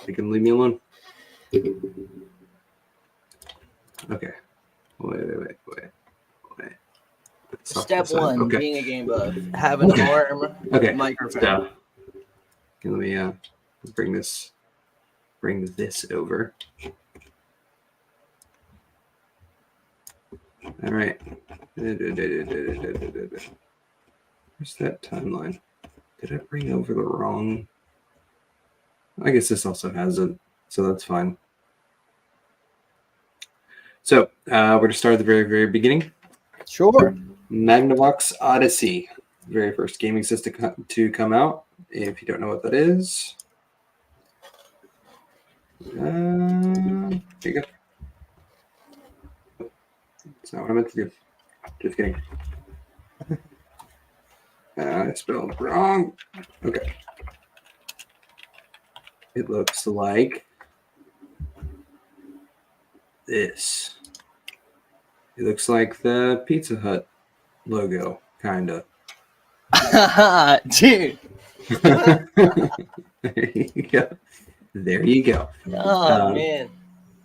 You can leave me alone. Okay. Wait. Step one, okay. being a game buff. Have an arm microphone. So, let me bring this over. All right. Where's that timeline? Did I bring over the wrong? I guess this also has it, so that's fine. So we're going to start at the very, very beginning. Sure. Magnavox Odyssey, very first gaming system to come out. If you don't know what that is, here you go. That's not what I meant to do. Just kidding. I spelled it wrong. Okay. It looks like this. It looks like the Pizza Hut logo, kind of. Dude. There you go. Oh, man.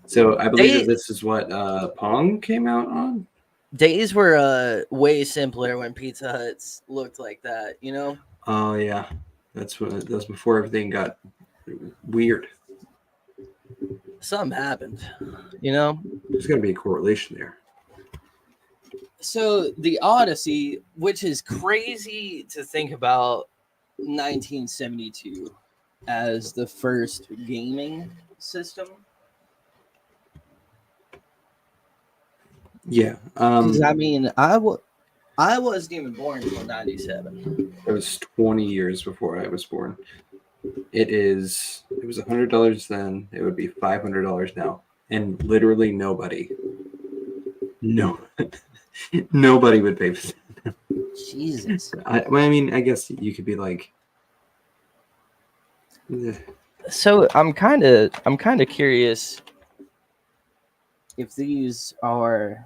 So I believe that this is what Pong came out on. Days were way simpler when Pizza Huts looked like that, you know? Oh yeah, that was before everything got weird. Something happened, you know? There's got to be a correlation there. So the Odyssey, which is crazy to think about 1972 as the first gaming system. Yeah. I mean, I wasn't even born until 97. It was 20 years before I was born. It was $100 then. It would be $500 now. And literally nobody would pay for that. Jesus. I mean, I guess you could be like. So I'm kind of curious if these are.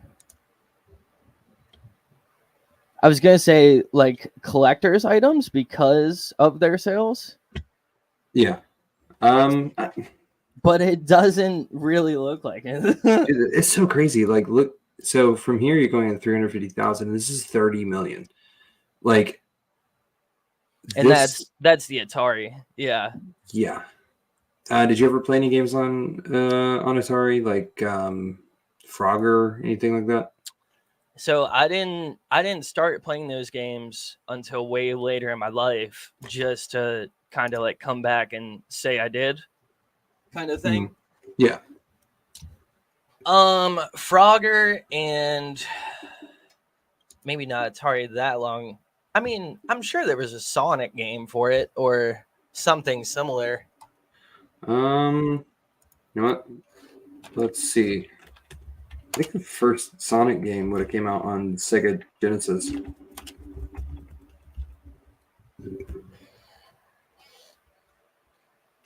I was gonna say like collector's items because of their sales. Yeah. But it doesn't really look like it. It's so crazy. Like, look. So from here, you're going at 350,000. This is 30 million. Like. And that's the Atari. Yeah. Yeah. Did you ever play any games on Atari, like Frogger, anything like that? So I didn't start playing those games until way later in my life, just to kind of like come back and say I did, kind of thing. Yeah. Frogger and maybe not Atari that long. I mean, I'm sure there was a Sonic game for it or something similar. You know what? Let's see. I think the first Sonic game would have came out on Sega Genesis.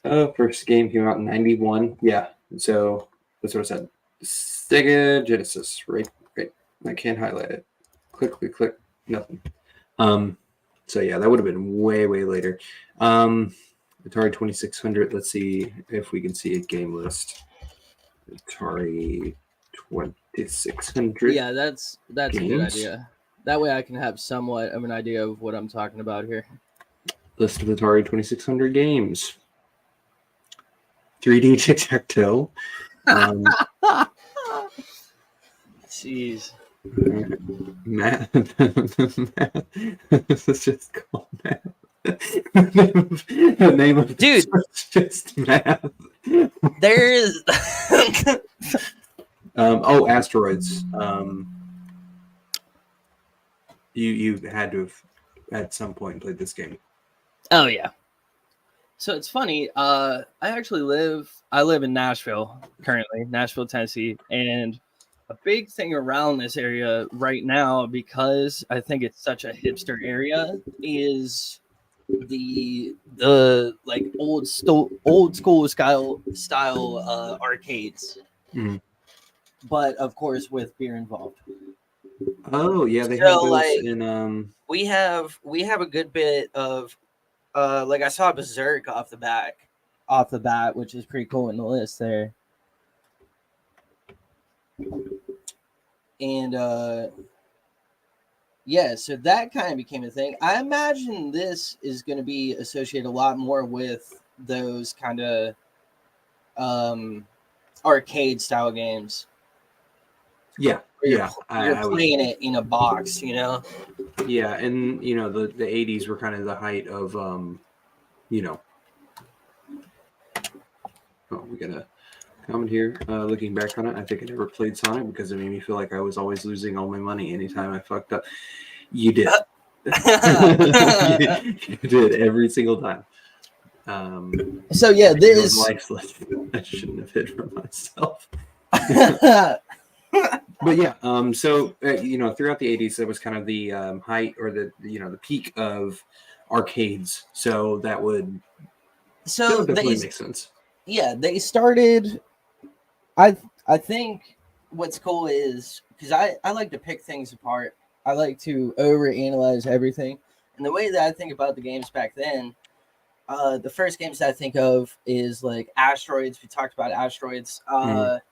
First game came out in 91. Yeah, so that's what I said. Sega Genesis, right? I can't highlight it. Click, nothing. So yeah, that would have been way later. Atari 2600. Let's see if we can see a game list. Atari 2600. Yeah, that's games. A good idea. That way I can have somewhat of an idea of what I'm talking about here. List of Atari 2600 games. 3D tic-tac-toe. Jeez. Math. This is just called math. The name of dude, it's just math. There's asteroids. You had to have at some point played this game. Oh yeah. So it's funny. I live in Nashville currently, Nashville, Tennessee, and a big thing around this area right now, because I think it's such a hipster area, is the like old school style arcades. Mm-hmm. But of course with beer involved. Oh yeah, they have those in we have a good bit of like I saw Berserk off the back off the bat, which is pretty cool in the list there. And yeah, so that kind of became a thing. I imagine this is going to be associated a lot more with those kind of arcade style games. Yeah, You're playing it in a box, you know. Yeah, and you know the 80s were kind of the height of you know. Oh, we got a comment here. Looking back on it, I think I never played Sonic because it made me feel like I was always losing all my money anytime I fucked up. You did. you did every single time. So yeah, there's life lesson I shouldn't have hid from myself. But yeah, so you know, throughout the 80s, that was kind of the height or the the peak of arcades. So that would definitely make sense. Yeah, they started. I think what's cool is because I like to pick things apart. I like to overanalyze everything, and the way that I think about the games back then. The first games that I think of is like Asteroids. We talked about Asteroids.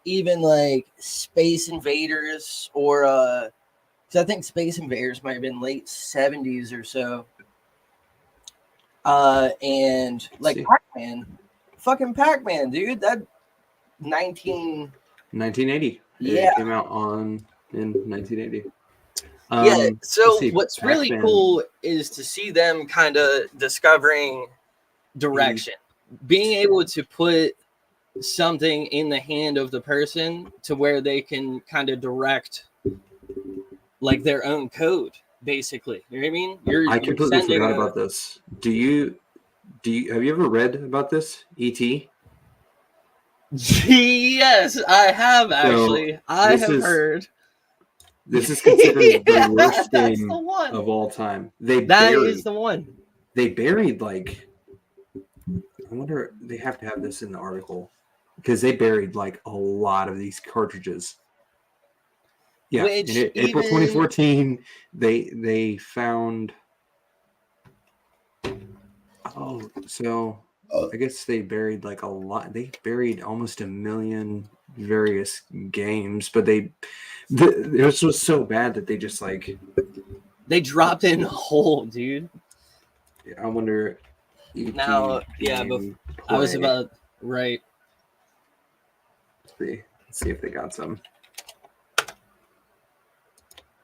Even like Space Invaders, or because I think Space Invaders might have been late 70s or so. And like Pac-Man, fucking Pac-Man, dude. That 1980. Yeah, it came out in 1980. Yeah. So what's really cool is to see them kind of discovering direction, being able to put something in the hand of the person to where they can kind of direct like their own code, basically. You know what I mean? I completely forgot about this. Do you have you ever read about this E.T.? Yes, I have actually. So I have heard. This is considered the worst game of all time. That is the one. They buried like, I wonder, they have to have this in the article because they buried like a lot of these cartridges. Yeah, in April 2014, they found. Oh, so I guess they buried like a lot. They buried almost 1 million various games, but this was so bad that they just like they dropped in whole, dude. I wonder. Now, yeah, but I was about right. Let's see if they got some.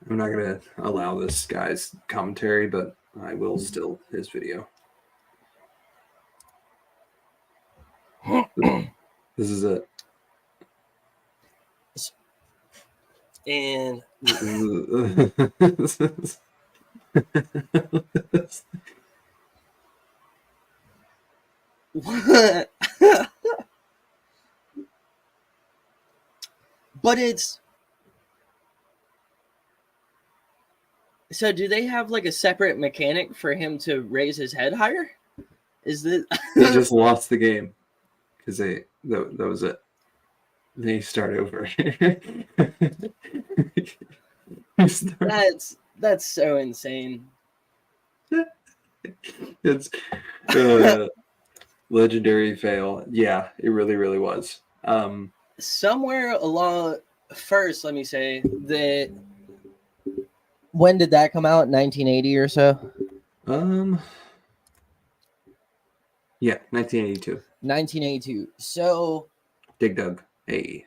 I'm not gonna allow this guy's commentary, but I will still his video. This is it. And what? But it's so. Do they have like a separate mechanic for him to raise his head higher? Is this? He just lost the game because that was it. They start over. That's so insane. It's legendary fail. Yeah, it really was. Somewhere along first, let me say that. When did that come out? 1980 or so? Yeah, 1982. 1982. So Dig Dug. Hey.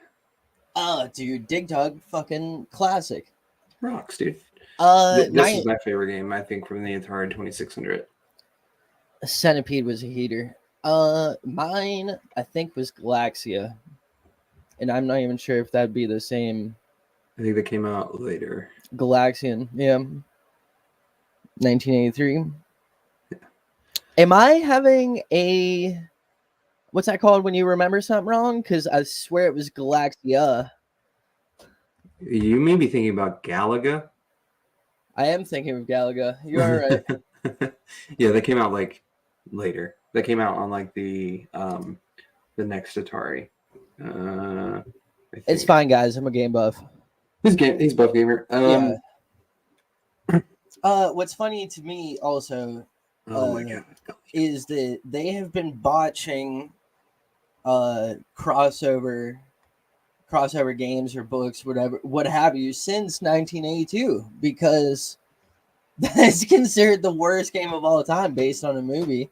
Oh, dude, Dig Dug, fucking classic. Rocks, dude. This is my favorite game, I think, from the Atari 2600. Centipede was a heater. Mine, I think, was Galaxia. And I'm not even sure if that'd be the same. I think that came out later. Galaxian, yeah. 1983. Yeah. Am I having a... What's that called when you remember something wrong? Because I swear it was Galaxia. You may be thinking about Galaga. I am thinking of Galaga. You are right. Yeah, they came out like later. They came out on like the next Atari. It's fine, guys. I'm a game buff. He's buff gamer. Yeah. What's funny to me also oh my God. is that they have been botching crossover games or books, whatever, what have you, since 1982, because that's considered the worst game of all time based on a movie.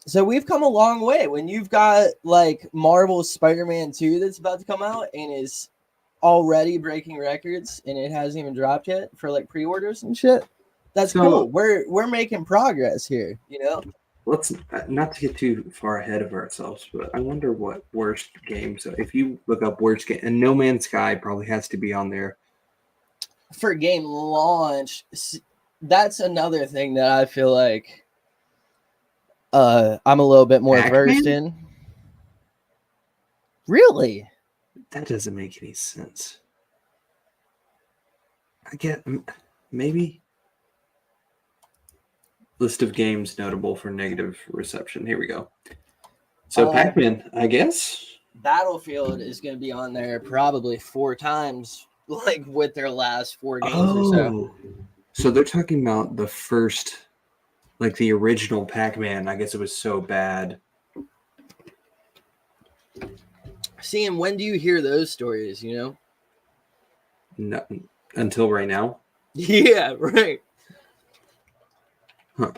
So we've come a long way. When you've got like Marvel's Spider-Man 2 that's about to come out and is already breaking records and it hasn't even dropped yet for like pre-orders and shit. That's cool. We're making progress here, you know? Let's not to get too far ahead of ourselves, but I wonder what worst games. If you look up worst game, and No Man's Sky probably has to be on there for game launch. That's another thing that I feel like I'm a little bit more versed in. Really? That doesn't make any sense. I get maybe. List of games notable for negative reception. Here we go. So Pac-Man, I guess. Battlefield is going to be on there probably 4 times, like with their last 4 games or so. So they're talking about the first, like the original Pac-Man. I guess it was so bad. See, and when do you hear those stories, you know? No, until right now. Yeah, right. Huh.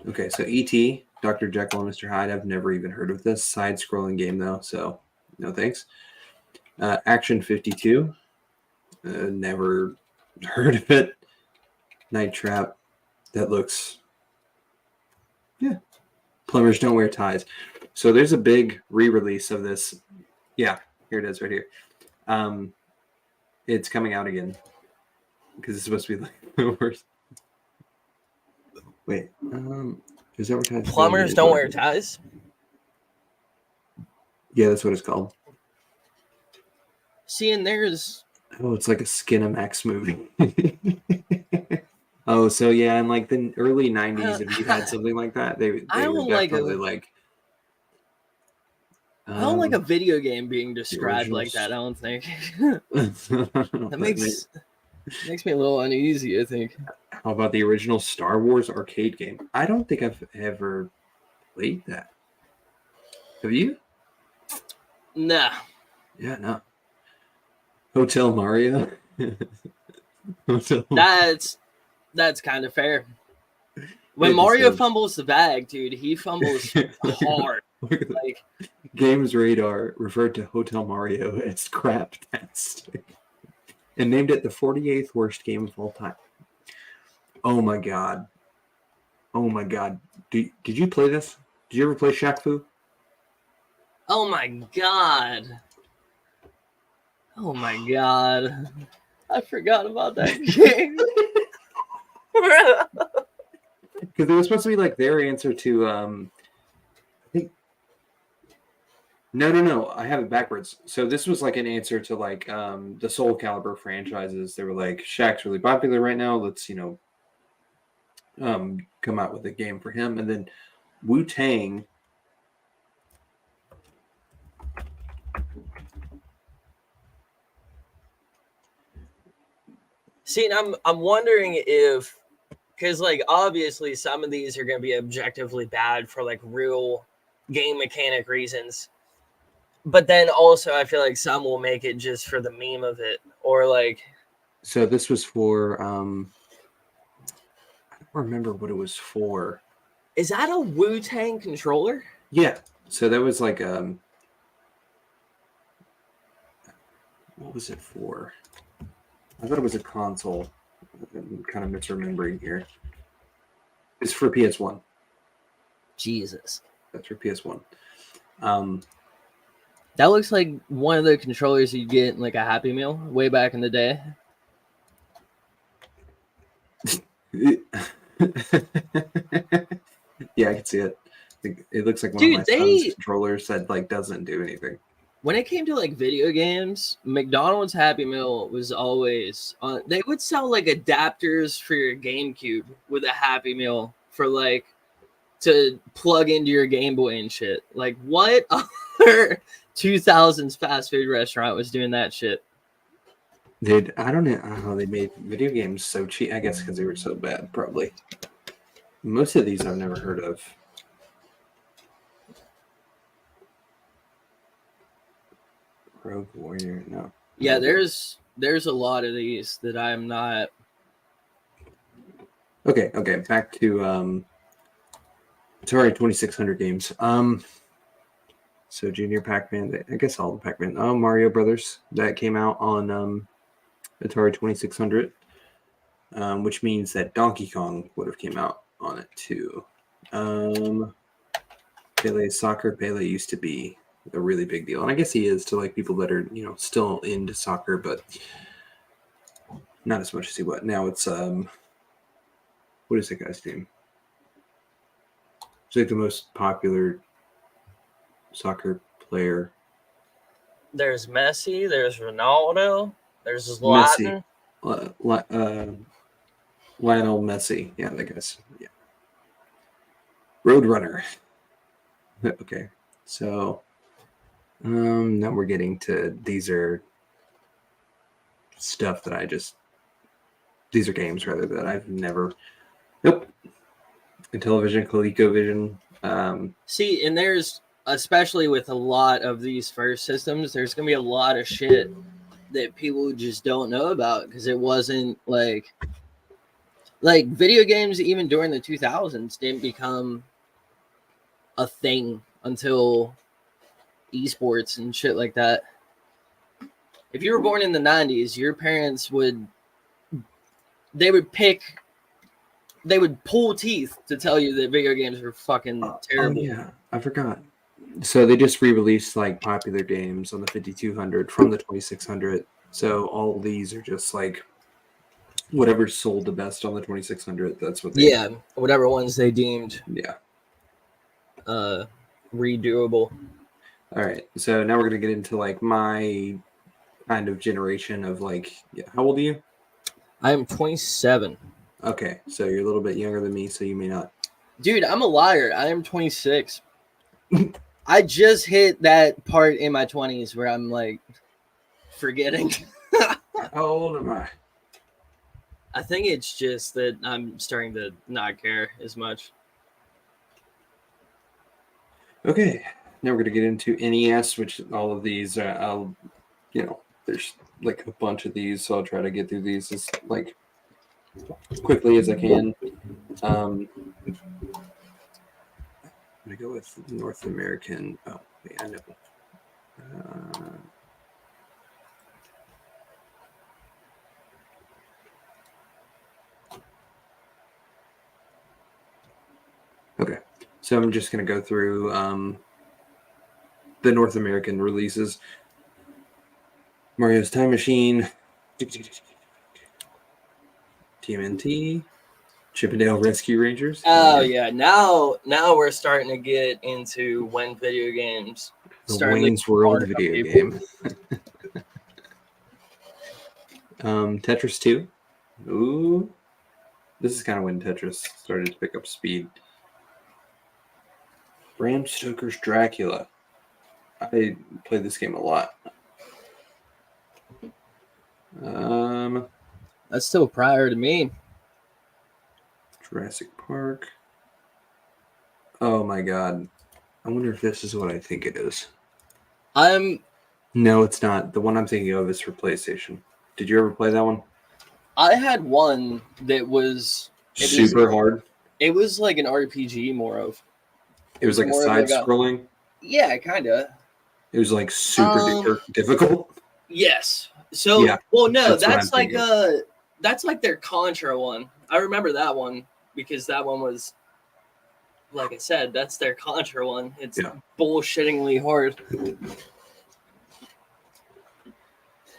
Okay, so E.T., Dr. Jekyll and Mr. Hyde. I've never even heard of this side-scrolling game, though, so no thanks. Action 52. Never heard of it. Night Trap. That looks... Yeah. Plumbers Don't Wear Ties. So there's a big re-release of this. Yeah, here it is right here. It's coming out again. Because it's supposed to be like the worst. Wait, is advertised? Plumbers Don't Wear Ties? Yeah, that's what it's called. See, and there's... Oh, it's like a Skinamax movie. Oh, so yeah, in like the early 90s, if you had something like that, they would definitely like... I don't like a video game being described like that, I don't think. That makes me a little uneasy, I think. How about the original Star Wars arcade game? I don't think I've ever played that. Have you? Nah. Yeah, no. Hotel Mario? That's kind of fair. When Mario fumbles the bag, dude, he fumbles hard. Like, Games Radar referred to Hotel Mario as craptastic and named it the 48th worst game of all time. Oh my god. Did you play this? Did you ever play Shaq Fu? Oh my god. I forgot about that game. Because it was supposed to be like their answer to I think No, I have it backwards. So this was like an answer to like the Soul Calibur franchises. They were like, Shaq's really popular right now. Let's, come out with a game for him. And then Wu-Tang. See, and I'm wondering if, because like obviously some of these are going to be objectively bad for like real game mechanic reasons. But then also I feel like some will make it just for the meme of it, or like. So this was for I don't remember what it was for. Is that a Wu-Tang controller? Yeah. So that was like what was it for? I thought it was a console. I'm kind of misremembering here. It's for PS1. Jesus. That's for PS1. That looks like one of the controllers you get in like a Happy Meal way back in the day. Yeah, I can see it. It looks like one of my son's controllers that like doesn't do anything. When it came to like video games, McDonald's Happy Meal was always on. They would sell like adapters for your GameCube with a Happy Meal for like to plug into your Game Boy and shit. Like what other 2000s fast food restaurant was doing that shit? Dude, I don't know how they made video games so cheap. I guess because they were so bad, probably. Most of these I've never heard of. Rogue Warrior. No. Yeah, there's a lot of these that I'm not. Okay. Back to Atari 2600 games. So Junior Pac-Man. I guess all the Pac-Man. Oh, Mario Brothers that came out on Atari 2600, which means that Donkey Kong would have came out on it too. Pele Soccer. Pele used to be a really big deal, and I guess he is to like people that are still into soccer, but not as much as he was. Now it's what is that guy's name? It's like the most popular soccer player. There's Messi. There's Ronaldo. There's Messi. Zlatan. Lionel Messi. Yeah, that guy's. Yeah. Roadrunner. Okay. So now we're getting to these are stuff that these are games rather that I've never. Nope. Intellivision, ColecoVision. See, and there's especially with a lot of these first systems, there's gonna be a lot of shit that people just don't know about because it wasn't like video games even during the 2000s didn't become a thing until esports and shit like that. If you were born in the 90s, your parents would pull teeth to tell you that video games were fucking terrible. Oh, yeah, I forgot. So they just re-released like popular games on the 5200 from the 2600. So all these are just like whatever sold the best on the 2600. That's what they whatever ones they deemed redoable. All right. So now we're going to get into like my kind of generation of like how old are you? I am 27. Okay. So you're a little bit younger than me, so you may not. Dude, I'm a liar. I am 26. I just hit that part in my 20s where I'm like forgetting. How old am I? I think it's just that I'm starting to not care as much. Okay. Now we're going to get into NES, which all of these there's like a bunch of these, so I'll try to get through these as like quickly as I can. I'm going to go with North American. Oh, wait, I know. Okay, so I'm just going to go through the North American releases. Mario's Time Machine, TMNT, Chippendale Rescue Rangers. Oh yeah, now we're starting to get into when video games the Wayne's World video game. Tetris 2. Ooh, this is kind of when Tetris started to pick up speed. Bram Stoker's Dracula. I played this game a lot. That's still prior to me. Jurassic Park. Oh my god. I wonder if this is what I think it is. No, it's not. The one I'm thinking of is for PlayStation. Did you ever play that one? I had one that was super hard. It was like an RPG more of. It was like a side-scrolling? Yeah, kind of. It was like super difficult? Yes. So, yeah, well, no, that's like their Contra one. I remember that one because that one was, like I said, that's their Contra one. It's bullshittingly hard.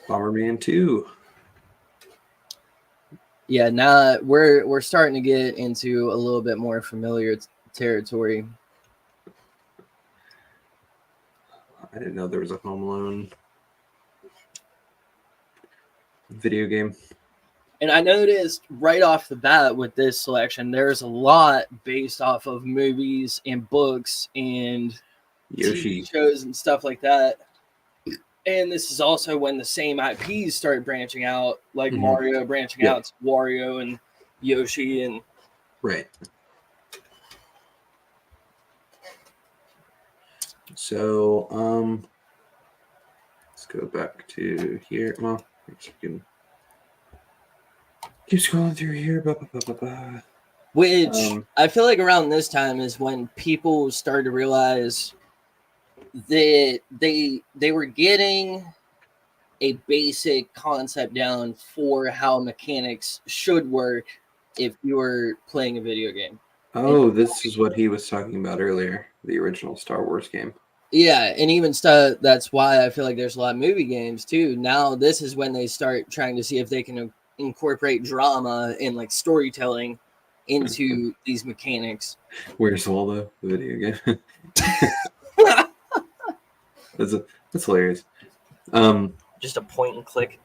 Bomberman 2. Yeah, now we're starting to get into a little bit more familiar territory. I didn't know there was a Home Alone video game. And I noticed right off the bat with this selection, there's a lot based off of movies and books and Yoshi TV shows and stuff like that. And this is also when the same IPs started branching out, like Mario branching out to Wario and Yoshi and right. So Let's go back to here. Well, you can keep scrolling through here. Which I feel like around this time is when people started to realize that they were getting a basic concept down for how mechanics should work if you were playing a video game. Oh, this is what he was talking about earlier, the original Star Wars game. Yeah, and even stuff. That's why I feel like there's a lot of movie games too. Now this is when they start trying to see if they can incorporate drama and like storytelling into these mechanics. Where's Waldo, the video game? That's hilarious. Just a point and click.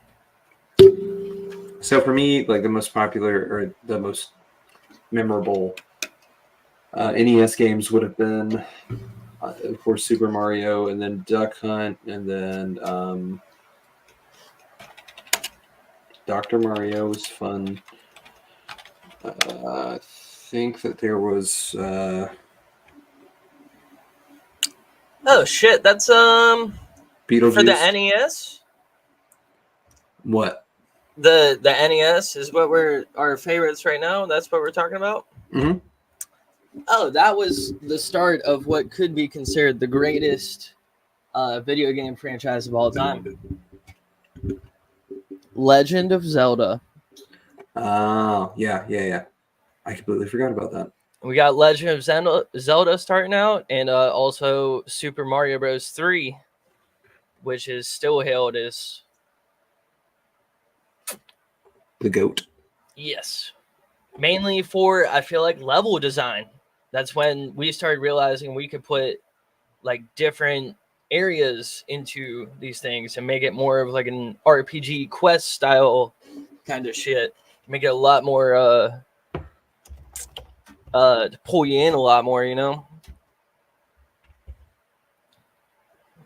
So for me, like the most popular or the most memorable NES games would have been, of course, Super Mario, and then Duck Hunt, and then Dr. Mario was fun. I think that there was. Oh shit! That's Beetlejuice for the NES. What? The NES is what we're our favorites right now. That's what we're talking about. Mm-hmm. Oh, that was the start of what could be considered the greatest video game franchise of all time. Legend of Zelda. Oh, yeah. I completely forgot about that. We got Legend of Zelda starting out, and also Super Mario Bros. 3, which is still hailed as the GOAT. Yes. Mainly for, I feel like, level design. That's when we started realizing we could put like different areas into these things and make it more of like an RPG quest style kind of shit. Make it a lot more to pull you in a lot more, you know.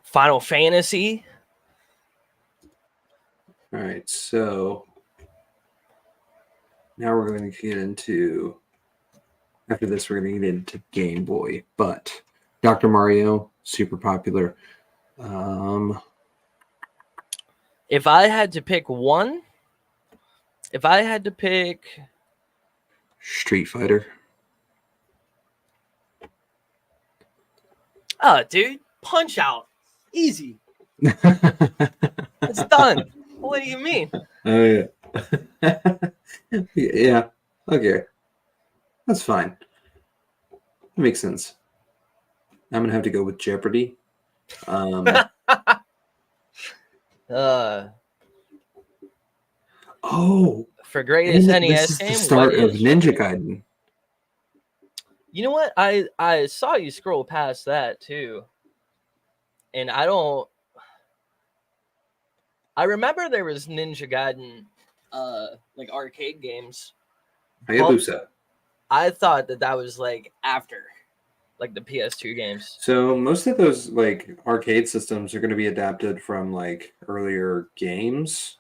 Final Fantasy. All right, so now we're going to get into, after this, we're going to get into Game Boy, but Dr. Mario, super popular. If I had to pick one, Street Fighter. Oh, dude, Punch Out. Easy. It's done. What do you mean? Oh, yeah. Yeah, okay. That's fine. That makes sense. I'm going to have to go with Jeopardy. Oh, for greatest NES this is game, the start of Ninja Gaiden. You know what? I saw you scroll past that too, and I remember there was Ninja Gaiden, like arcade games. Hayabusa. I thought that was like after, like the PS2 games. So most of those like arcade systems are going to be adapted from like earlier games.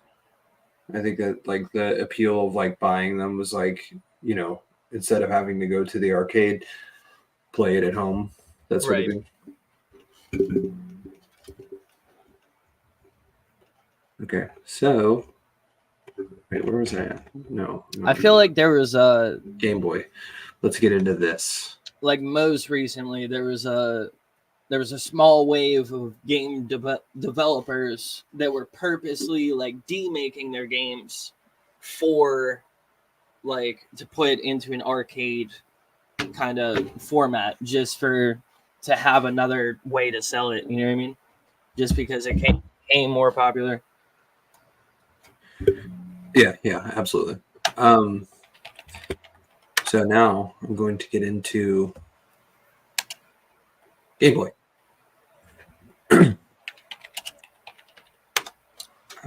I think that like the appeal of like buying them was like, you know, instead of having to go to the arcade, play it at home. That sort of thing. Okay, so wait, where was I at? No. I feel like there was a Game Boy. Let's get into this. Like most recently, there was a small wave of game developers that were purposely like demaking their games for like to put into an arcade kind of format just to have another way to sell it. You know what I mean? Just because it became more popular. Yeah, absolutely. So now I'm going to get into Game Boy. I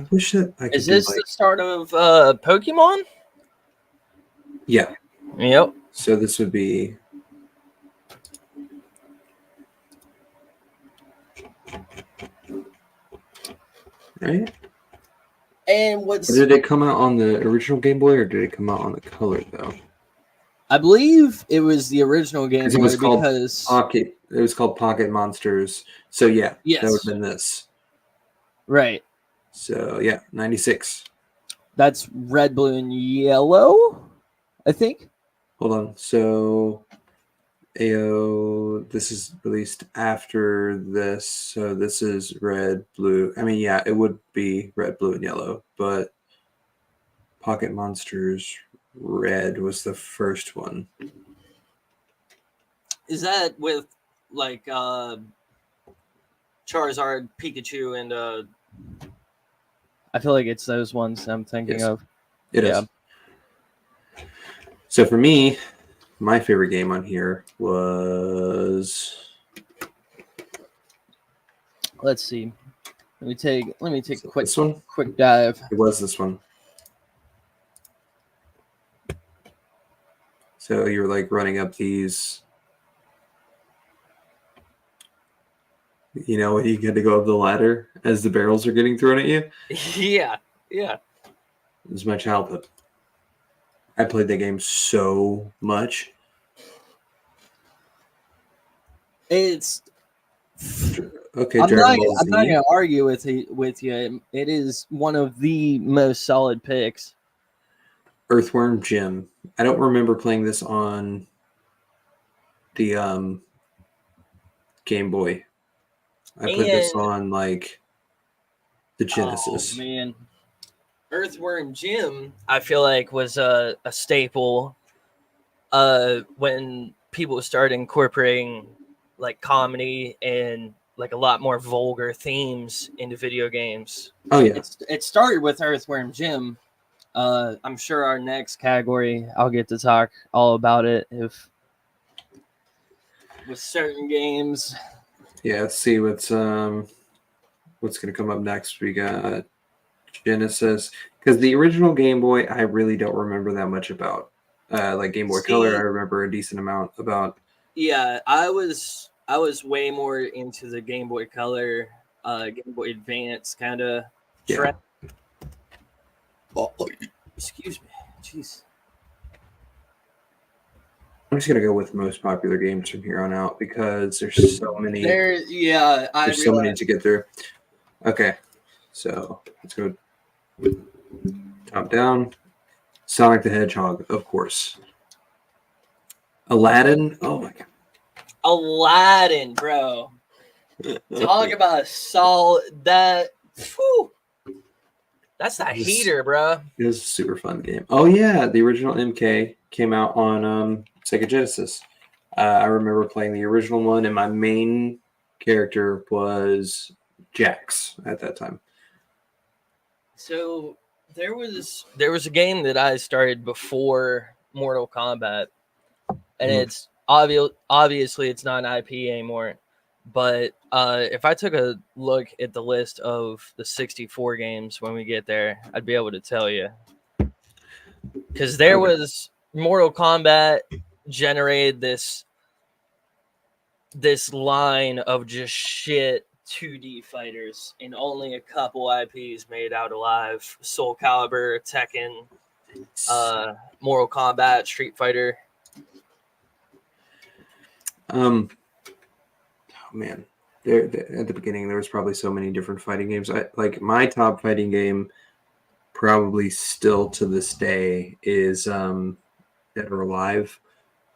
wish that I could. Is this the start of Pokemon? Yeah. Yep. So this would be right. And did it come out on the original Game Boy or did it come out on the color though? I believe it was the original Game Boy because Pocket. It was called Pocket Monsters. So yeah, yes, that would have been this. Right. So yeah, 96. That's red, blue, and yellow, I think. Hold on. So AO, this is released after this. So this is red, blue. I mean, yeah, it would be red, blue, and yellow, but Pocket Monsters Red was the first one. Is that with like Charizard, Pikachu, and I feel like it's those ones I'm thinking Yes, of. it is. So for me, my favorite game on here was. Let's see. Let me take a This one? quick dive. It was this one. So you're like running up these. You know, you get to go up the ladder as the barrels are getting thrown at you. Yeah. It was my childhood. I played that game so much. It's. Okay, I'm Dragon not Ball Z. gonna argue with you. It is one of the most solid picks. Earthworm Jim. I don't remember playing this on the Game Boy. I played this on like the Genesis. Oh man, Earthworm Jim, I feel like was a staple. When people started incorporating like comedy and like a lot more vulgar themes into video games. Oh yeah, It started with Earthworm Jim. I'm sure our next category, I'll get to talk all about it if with certain games. yeah. Let's see what's gonna come up next. We got Genesis, because the original Game Boy I really don't remember that much about. Like Game Boy Color, I remember a decent amount about. Yeah, I was way more into the Game Boy Color, Game Boy Advance kind of trend. Oh, excuse me, jeez. I'm just gonna go with most popular games from here on out because there's so many. There's so many to get through. Okay, so let's go top down. Sonic the Hedgehog, of course. Aladdin. Oh my god. Aladdin, bro. Talk about a solid that. Whew, that's that heater, bro. It was a super fun game. Oh yeah, the original MK came out on Sega Genesis. I remember playing the original one, and my main character was Jax at that time. So there was a game that I started before Mortal Kombat, and it's obviously it's not an IP anymore. But if I took a look at the list of the 64 games when we get there, I'd be able to tell you. Because there was Mortal Kombat generated this line of just shit 2D fighters, and only a couple IPs made out alive. Soul Calibur, Tekken, Mortal Kombat, Street Fighter. Oh man, there at the beginning there was probably so many different fighting games. Like my top fighting game, probably still to this day, is Dead or Alive,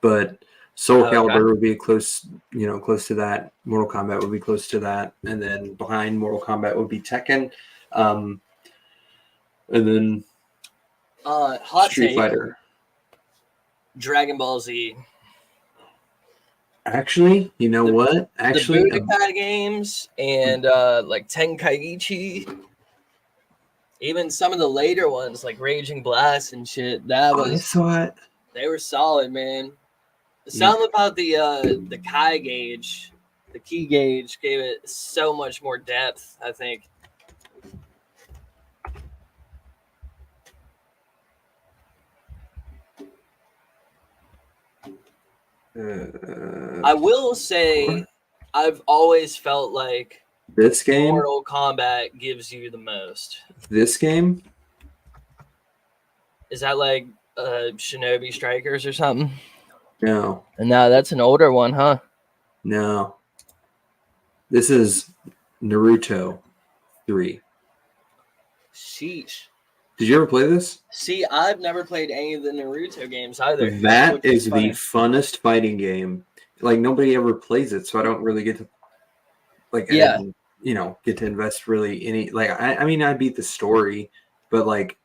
but Soul Calibur would be close to that. Mortal Kombat would be close to that, and then behind Mortal Kombat would be Tekken, and then Street Fighter, Dragon Ball Z. Actually, you know what? Actually, the Budokai games and like Tenkaichi, even some of the later ones like Raging Blast and shit. They were solid, man. Something about the Kai gauge, the key gauge, gave it so much more depth, I think. I will say, I've always felt like this game, Mortal Kombat, gives you the most. This game? Is that like Shinobi Strikers or something? No. No, that's an older one, huh? No. This is Naruto. 3. Sheesh. Did you ever play this? See, I've never played any of the Naruto games either. That is funny. the funnest fighting game. Like, nobody ever plays it, so I don't really get to, like, get to invest really any. Like, I mean, I beat the story, but, like,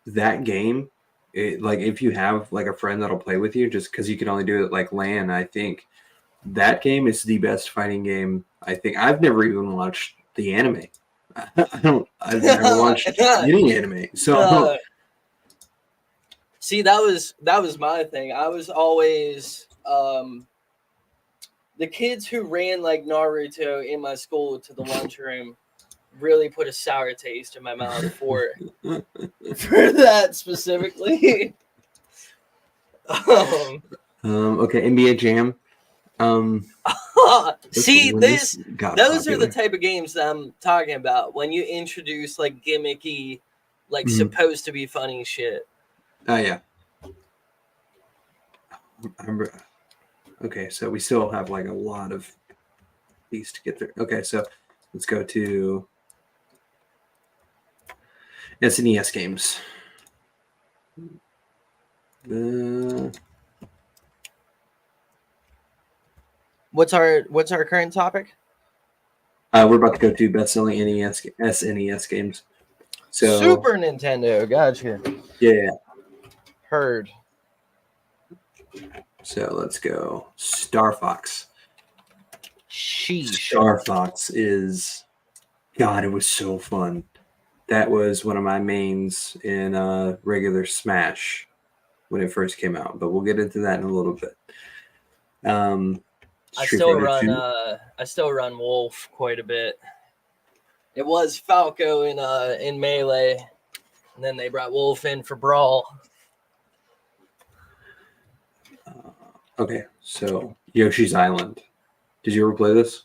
that game, like, if you have, like, a friend that'll play with you, just because you can only do it, like, LAN, I think, that game is the best fighting game, I think. I've never even watched the anime. I've never watched any anime, so see, that was my thing. I was always the kids who ran like Naruto in my school to the lunchroom really put a sour taste in my mouth for that specifically. Okay, NBA Jam. See, those popular. are the type of games that I'm talking about when you introduce like gimmicky, like supposed to be funny shit. Oh yeah. Okay, so we still have like a lot of these to get through. Okay, so let's go to SNES games. What's our current topic? We're about to go to best-selling SNES games. So Super Nintendo, gotcha. Yeah. Heard. So let's go. Star Fox. Sheesh. Star Fox is, God, it was so fun. That was one of my mains in regular Smash when it first came out, but we'll get into that in a little bit. I still run Wolf quite a bit. It was Falco in Melee, and then they brought Wolf in for Brawl. Okay, so Yoshi's Island. Did you ever play this?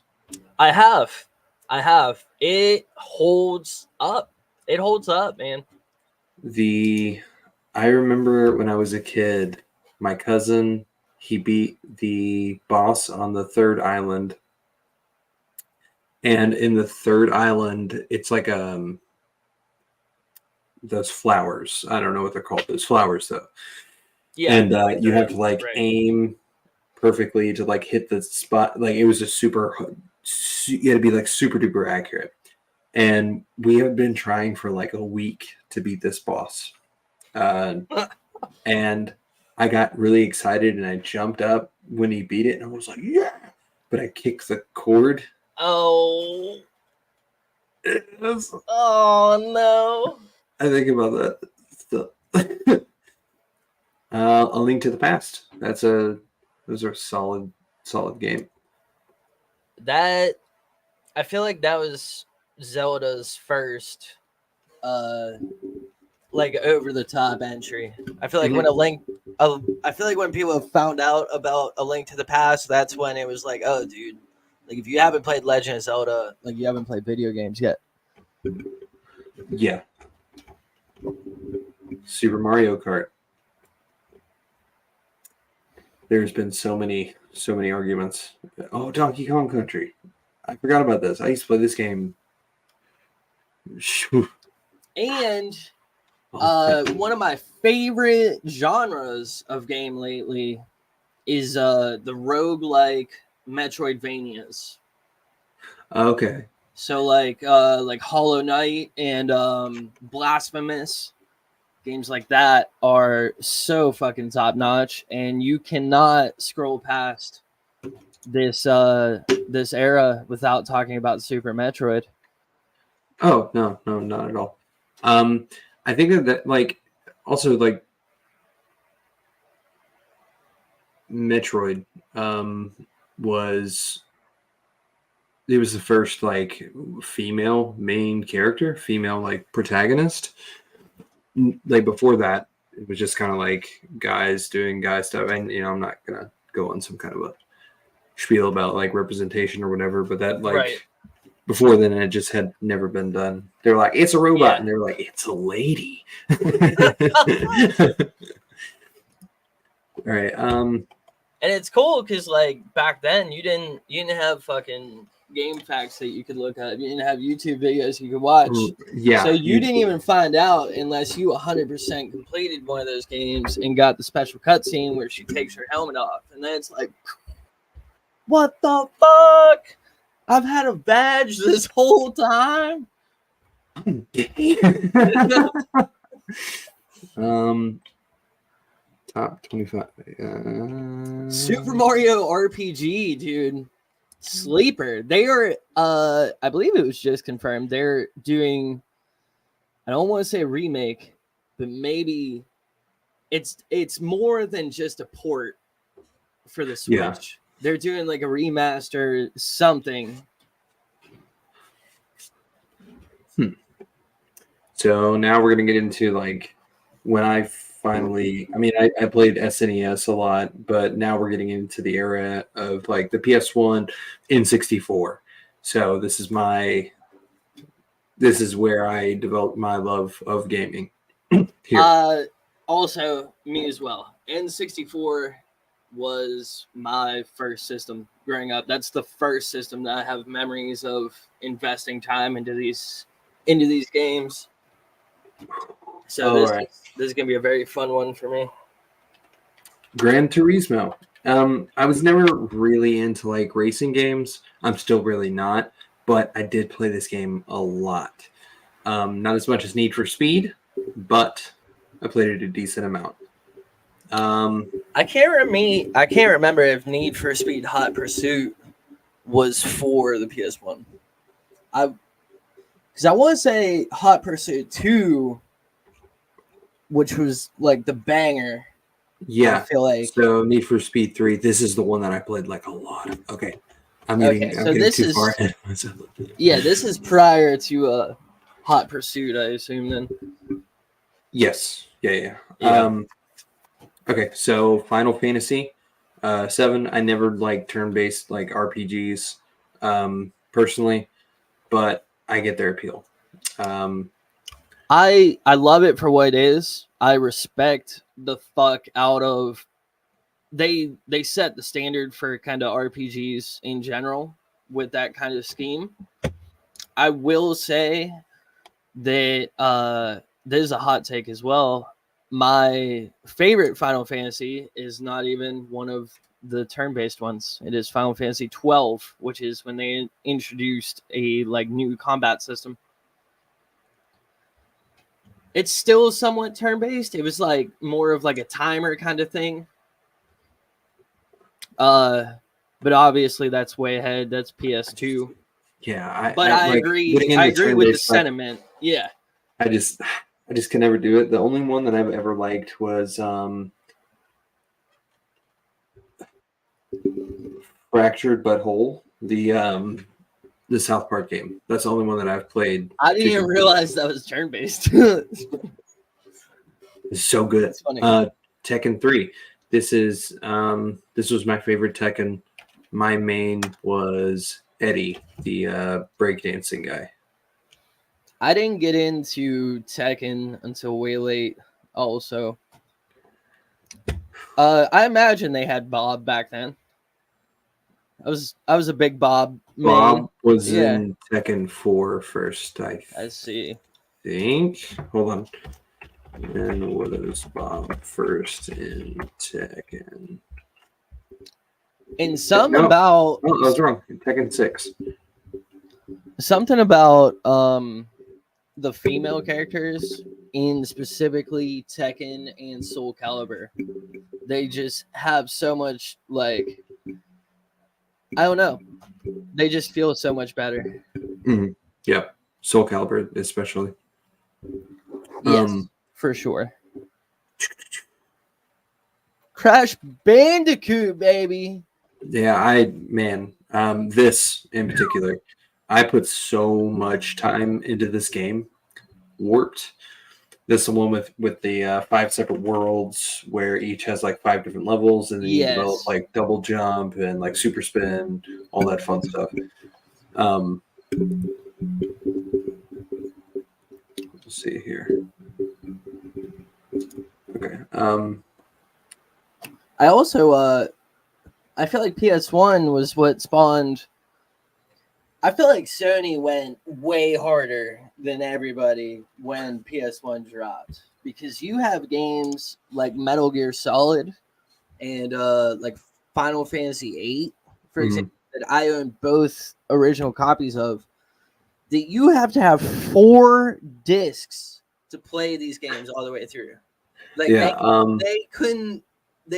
I have. It holds up. It holds up, man. I remember when I was a kid, my cousin, he beat the boss on the third island. And in the third island, it's like those flowers. I don't know what they're called. Those flowers, though. Yeah. And you have to like aim perfectly to like hit the spot. Like it was a you had to be like super duper accurate. And we have been trying for like a week to beat this boss. And I got really excited and I jumped up when he beat it and I was like, yeah. But I kicked the cord. Oh. Oh no. I think about that still. A Link to the Past. Those are solid game. That I feel like that was Zelda's first like over the top entry. I feel like I feel like when people found out about A Link to the Past, that's when it was like, oh dude, like if you haven't played Legend of Zelda, like you haven't played video games yet. Yeah. Super Mario Kart. There's been so many arguments. Oh, Donkey Kong Country. I forgot about this. I used to play this game. And one of my favorite genres of game lately is the roguelike Metroidvanias. Okay. So like Hollow Knight and Blasphemous. Games like that are so fucking top notch, and you cannot scroll past this era without talking about Super Metroid. Oh no, not at all. I think that like also like Metroid was the first like female main character, female like protagonist. Like before that, it was just kind of like guys doing guy stuff, and I'm not gonna go on some kind of a spiel about like representation or whatever, but that like before then it just had never been done. They're like, it's a robot, and they're like, it's a lady. All right. And it's cool because like back then you didn't have fucking game facts that you could look up. You didn't have YouTube videos you could watch. Yeah. So you didn't even find out unless you 100% completed one of those games and got the special cutscene where she takes her helmet off. And then it's like, what the fuck? I've had a badge this whole time. Top 25. Super Mario RPG, dude. Sleeper. They are I believe it was just confirmed. They're doing, I don't want to say a remake, but maybe it's more than just a port for the Switch. Yeah. They're doing like a remaster something. So now we're gonna get into like when I finally, I mean, I played SNES a lot, but now we're getting into the era of like the PS1 N64. So this is where I developed my love of gaming. Here. Also me as well. N64 was my first system growing up. That's the first system that I have memories of investing time into these games. So this is gonna be a very fun one for me. Gran Turismo. I was never really into like racing games. I'm still really not, but I did play this game a lot. Not as much as Need for Speed, but I played it a decent amount. I can't remember if Need for Speed Hot Pursuit was for the PS1. Because I want to say Hot Pursuit 2, which was like the banger. Yeah. I feel like. So Need for Speed 3, this is the one that I played like a lot. Okay. I'm so getting this too far ahead of myself. Yeah, this is prior to Hot Pursuit, I assume then. Yes. Yeah. Okay, so Final Fantasy 7. I never like turn-based like RPGs personally, but I get their appeal. I love it for what it is. I respect the fuck out of they set the standard for kind of RPGs in general with that kind of scheme. I will say that this is a hot take as well. My favorite Final Fantasy is not even one of the turn-based ones. It is Final Fantasy 12, which is when they introduced a like new combat system. It's still somewhat turn-based. It was like more of like a timer kind of thing. But obviously that's way ahead. That's PS2. Yeah, I agree. I agree with the sentiment. Yeah. I just can never do it. The only one that I've ever liked was Fractured But Whole, the South Park game. That's the only one that I've played. I didn't even realize that was turn-based. It's so good. That's funny. Tekken 3. This was my favorite Tekken. My main was Eddie, the breakdancing guy. I didn't get into Tekken until way late. Also, I imagine they had Bob back then. I was a big Bob main. Bob was in Tekken 4 first, I see. think. Hold on. And was Bob first in Tekken? And about... Oh, I was wrong. Tekken 6. Something about the female characters in specifically Tekken and Soul Calibur. They just have so much, like... I don't know. They just feel so much better. Mm-hmm. Yeah. Soul Calibur especially. Yes, for sure. Crash Bandicoot, baby. Yeah, this in particular, I put so much time into this game. Warped. This is the one with the 5 separate worlds where each has like 5 different levels, and then you develop like double jump and like super spin, all that fun stuff. Let's see here. Okay. I also I feel like PS1 was what spawned I feel like Sony went way harder than everybody when PS1 dropped, because you have games like Metal Gear Solid and like Final Fantasy VIII, for Mhm. example, that I own both original copies of. That you have to have 4 discs to play these games all the way through. Like Yeah. they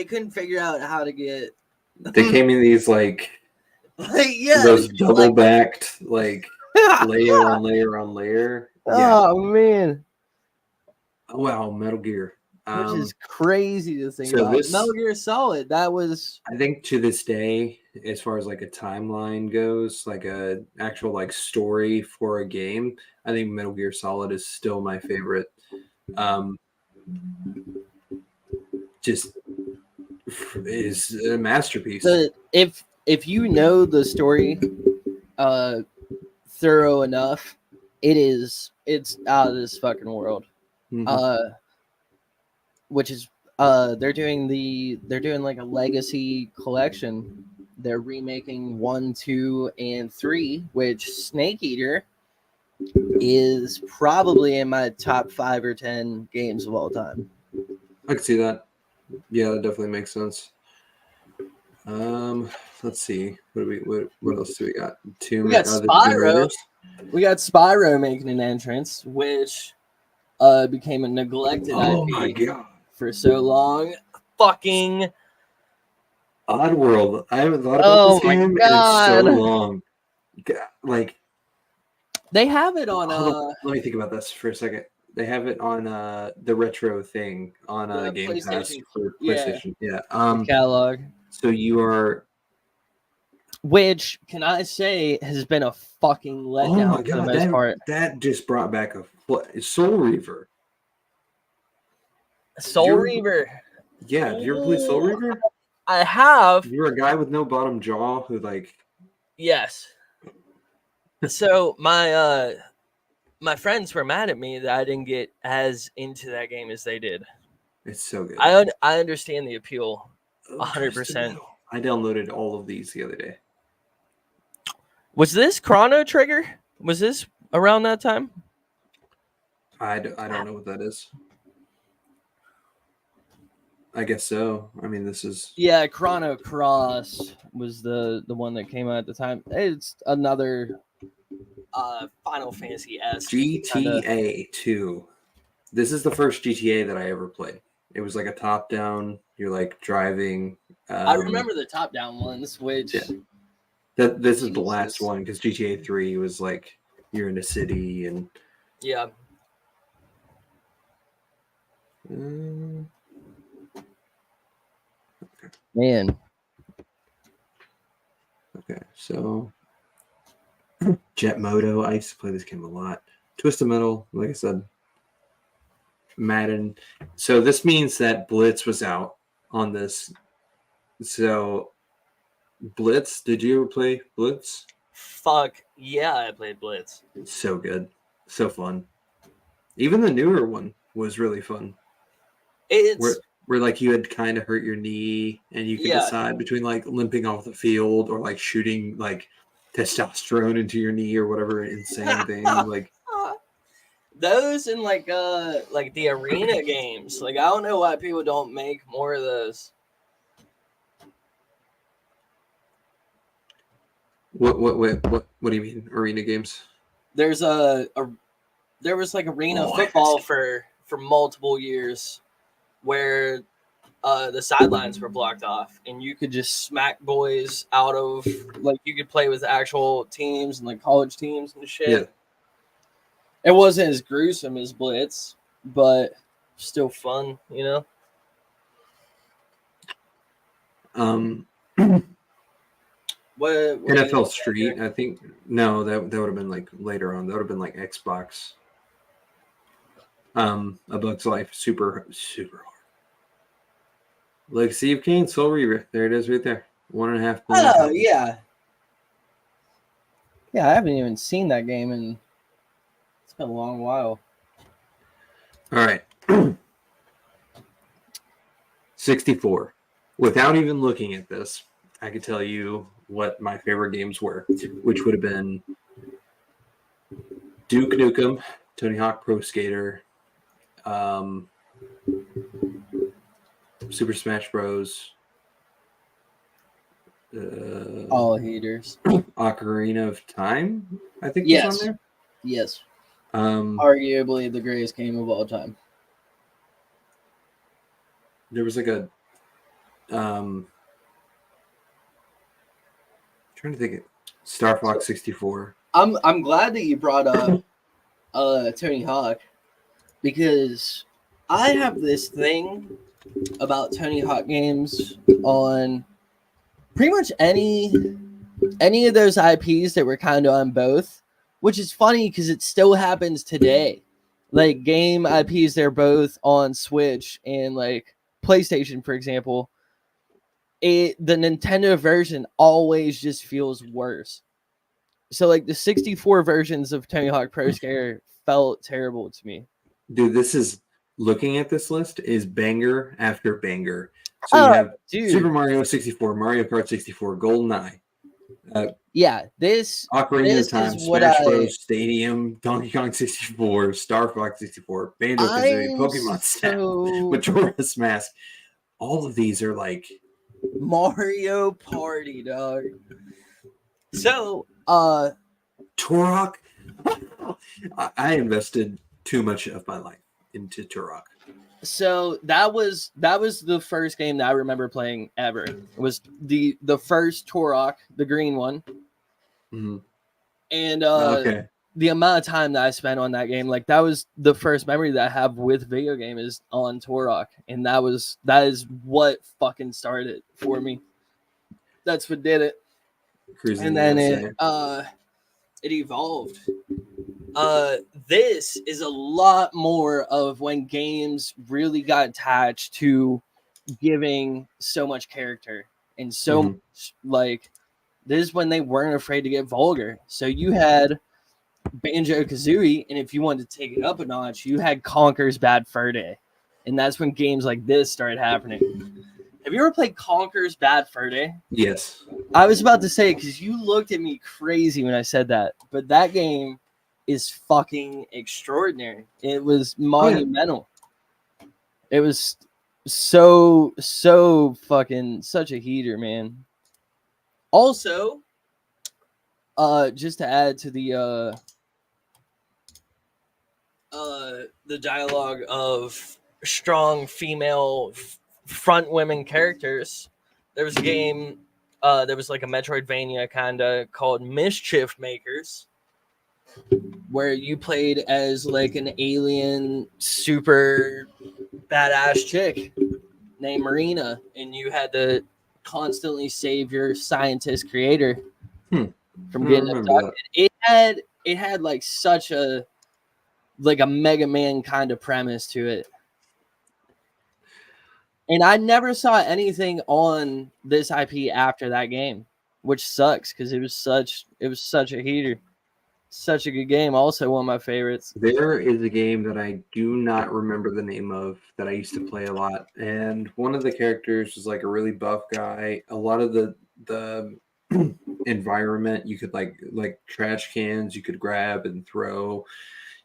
couldn't figure out how to get They came in these like these those are like double backed like layer on layer on layer. Yeah. oh man, Oh, wow, Metal Gear. which is crazy to think So about. this, Metal Gear Solid, that was I think, to this day, as far as like a timeline goes, like a actual like story for a game, I think Metal Gear Solid is still my favorite. Um, just is a masterpiece. the if you know the story uh thorough enough, it's out of this fucking world. Mhm. Uh which is they're doing like a legacy collection. They're remaking 1, 2, and 3, which Snake Eater is probably in my top 5 or 10 games of all time. I can see that. Yeah, that definitely makes sense. Let's see. What else do we got? We got The Tomb Spyro. Raiders. We got Spyro making an entrance, which became a neglected Oh my IP god. for so long. Fucking Oddworld. I haven't thought about this oh my game in so god! long. Like, They have it on hold on, let me think about this for a second. They have it on the retro thing on the Game Pass PlayStation. for Yeah, PlayStation. Yeah. the catalog. So you are. Which can I say has been a fucking Oh my letdown for the god, most part. that just brought back Soul Reaver. Soul Reaver. Yeah, did you ever play Soul Oh, Reaver? I have. You were a guy with no bottom jaw who like. Yes. So my friends were mad at me that I didn't get as into that game as they did. It's so good. I understand the appeal, Oh, 100%. I downloaded all of these the other day. Was this Chrono Trigger? Was this around that time? I don't know what that is. I guess so. I mean, this is Yeah, Chrono Cross was the one that came out at the time. It's another Final Fantasy esque GTA 2. This is the first GTA that I ever played. It was like a top down. You're like driving. I remember the top down ones, which Yeah. This is the last one because GTA 3 was like you're in a city and yeah. Man. Okay, so Jet Moto. I used to play this game a lot. Twisted Metal, like I said, Madden. So this means that Blitz was out on this. So Blitz, did you ever play Blitz? Fuck yeah, I played Blitz. So good, so fun. Even the newer one was really fun. It's where like you had kind of hurt your knee and you could decide between like limping off the field or like shooting like testosterone into your knee or whatever insane thing. Like those and like the arena games. Like I don't know why people don't make more of those. What do you mean arena games? There's there was like arena football for multiple years where the sidelines were blocked off and you could just smack boys out of, like, you could play with actual teams and like college teams and shit. Yeah. It wasn't as gruesome as Blitz, but still fun, you know? What NFL Street, I think. No, that would have been like later on. That would have been like Xbox. A Bug's Life, super hard. Legacy of Kain, Soul Reaver. There it is right there. 1.5 million. Oh, yeah. Yeah, I haven't even seen that game and it's been a long while. All right. 64. Without even looking at this, I could tell you what my favorite games were, which would have been Duke Nukem, Tony Hawk Pro Skater, Super Smash Bros. All heaters. Ocarina of Time, I think, was on there. Yes. Um, Arguably the greatest game of all time. there was like a trying to think of Star Fox 64. I'm glad that you brought up Tony Hawk, because I have this thing about Tony Hawk games on pretty much any of those IPs that were kind of on both, which is funny because it still happens today. Like game IPs, they're both on Switch and like PlayStation, for example. The Nintendo version always just feels worse. So like the 64 versions of Tony Hawk Pro Skater felt terrible to me. Dude, this is looking at this list is banger after banger. So you have Super Mario 64, Mario Kart 64, GoldenEye. This Ocarina of Time, is what Smash Bros. Stadium, Donkey Kong 64, Star Fox 64, Banjo-Kazooie, Pokemon Snap, Majora's Mask. All of these are like Mario Party, dog. So, Turok. I invested too much of my life into Turok. So that was the first game that I remember playing ever. It was the first Turok, the green one. Mm-hmm. And okay. The amount of time that I spent on that game, like that was the first memory that I have with video game is on Turok, and that is what fucking started for me. That's what did it. Cruising and then USA. It evolved. This is a lot more of when games really got attached to giving so much character and so much, like this is when they weren't afraid to get vulgar. So you had Banjo-Kazooie, and if you wanted to take it up a notch, you had Conker's Bad Fur Day, and that's when games like this started happening. Have you ever played Conker's Bad Fur Day? Yes. I was about to say, because you looked at me crazy when I said that, but that game is fucking extraordinary. It was monumental. It was so fucking such a heater, man. Also, just to add to the dialogue of strong female front women characters, there was a game, there was like a Metroidvania kind of called Mischief Makers, where you played as like an alien super badass chick named Marina, and you had to constantly save your scientist creator from getting abducted. It had like such a Mega Man kind of premise to it. And I never saw anything on this IP after that game, which sucks because it was such a heater. Such a good game. Also one of my favorites. There is a game that I do not remember the name of that I used to play a lot. And one of the characters was like a really buff guy. A lot of the environment, you could like trash cans you could grab and throw.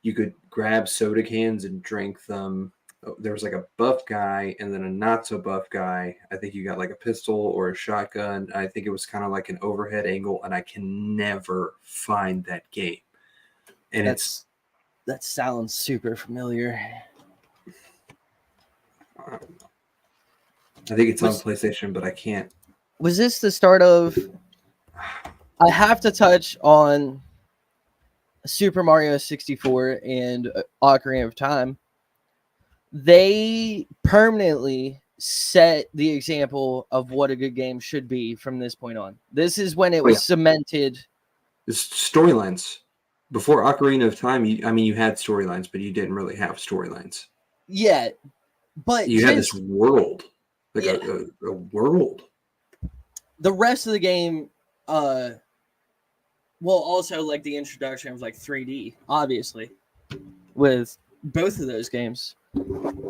You could grab soda cans and drink them. There was like a buff guy and then a not so buff guy. I think you got like a pistol or a shotgun. I think it was kind of like an overhead angle, and I can never find that game. And that sounds super familiar. I think it's on PlayStation, but I can't. Was this the start of? I have to touch on Super Mario 64 and Ocarina of Time. They permanently set the example of what a good game should be from this point on. This is when it was cemented. The storylines. Before Ocarina of Time, you had storylines, but you didn't really have storylines. Yeah, but you had this world, like a world. The rest of the game, also like the introduction of like 3D, obviously, with both of those games.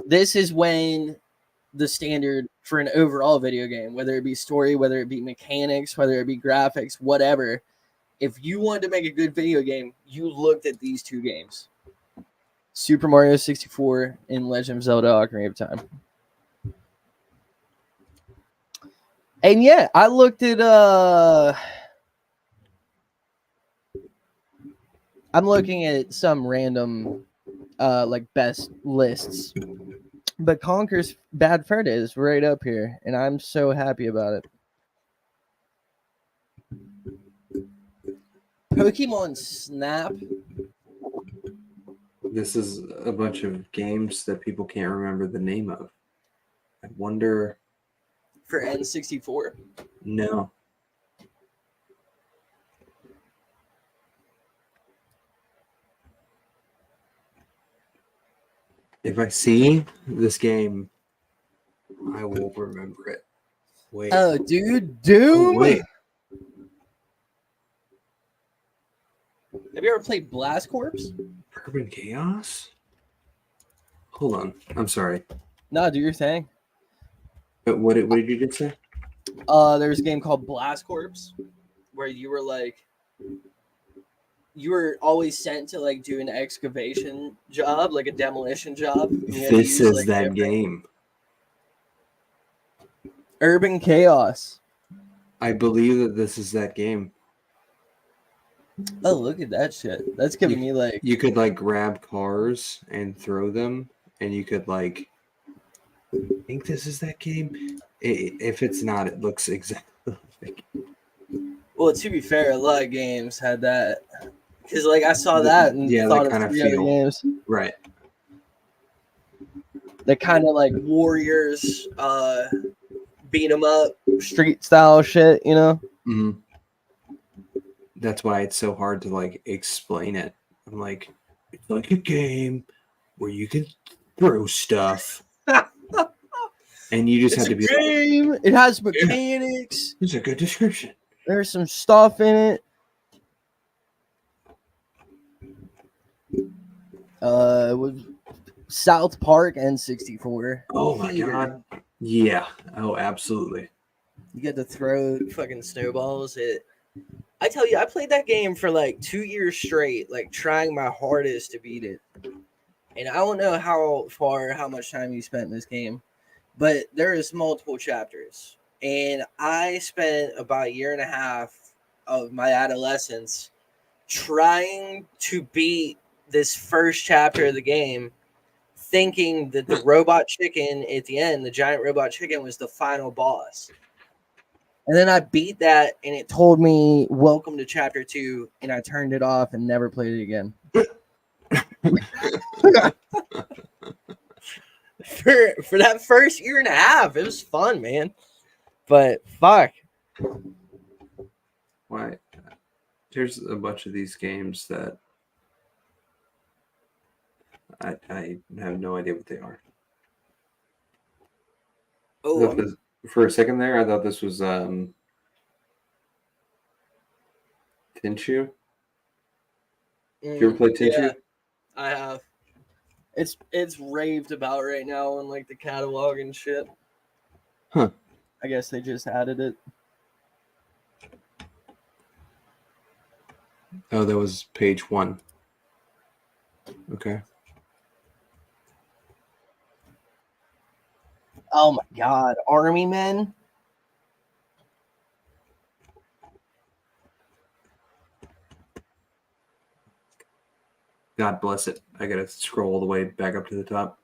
This is when the standard for an overall video game, whether it be story, whether it be mechanics, whether it be graphics, whatever. If you wanted to make a good video game, you looked at these two games. Super Mario 64 and Legend of Zelda Ocarina of Time. And yeah, I looked at I'm looking at some random like best lists. But Conker's Bad Fur Day is right up here, and I'm so happy about it. Pokemon Snap. This is a bunch of games that people can't remember the name of. I wonder. For N64. No. If I see this game, I will remember it. Wait. Oh, dude, Doom. Oh, wait. Have you ever played Blast Corps? Urban Chaos? Hold on. I'm sorry. No, do your thing. But what did you just say? There's a game called Blast Corps where you were like, you were always sent to like do an excavation job, like a demolition job. This is like that game. Urban Chaos. I believe that this is that game. Oh, look at that shit. That's giving me like... You could like grab cars and throw them, and you could like... I think this is that game. If it's not, it looks exactly like... Well, to be fair, a lot of games had that. Because like I saw that and thought of three other games. Right. The kind of like Warriors, beat 'em up, street style shit, you know? Mm-hmm. That's why it's so hard to like explain it. I'm like, it's like a game where you can throw stuff, and you just have to be game. It has mechanics. It's a good description. There's some stuff in it. With South Park N64. Oh my god. Yeah. Oh, absolutely. You get to throw fucking snowballs at... I tell you, I played that game for like 2 years straight, like trying my hardest to beat it. And I don't know how much time you spent in this game, but there is multiple chapters. And I spent about a year and a half of my adolescence trying to beat this first chapter of the game, thinking that the robot chicken at the end, the giant robot chicken, was the final boss. And then I beat that, and it told me, welcome to chapter 2, and I turned it off and never played it again. For that first year and a half, it was fun, man. But fuck. Why? There's a bunch of these games that I have no idea what they are. Oh, for a second there, I thought this was Tenchu. You ever played Tenchu? Yeah, I have. It's raved about right now in like the catalog and shit. Huh. I guess they just added it. Oh, that was page 1. Okay. Oh my god, Army Men. God bless it. I gotta scroll all the way back up to the top.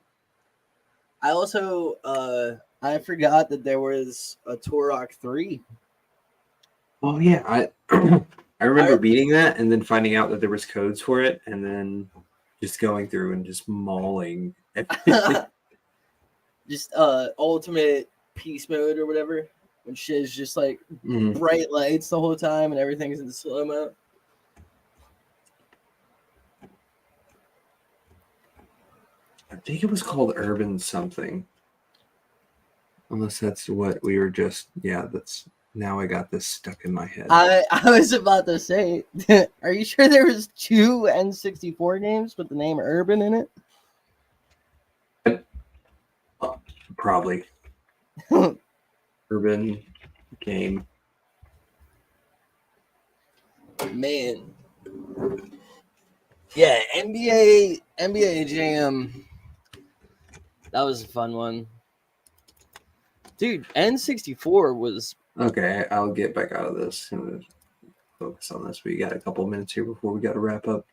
I also I forgot that there was a Turok 3. Oh yeah, I remember beating that and then finding out that there was codes for it, and then just going through and just mauling everything. Just ultimate peace mode or whatever, when shit is just like bright lights the whole time and everything's in slow mo. I think it was called Urban something. Unless that's what we were just... Yeah, that's... Now I got this stuck in my head. I was about to say, are you sure there was 2 N64 games with the name Urban in it? Probably. urban game. Man. Yeah, NBA Jam. That was a fun one. Dude, N64 was Okay, I'll get back out of this. I'm gonna focus on this. We got a couple of minutes here before we got to wrap up.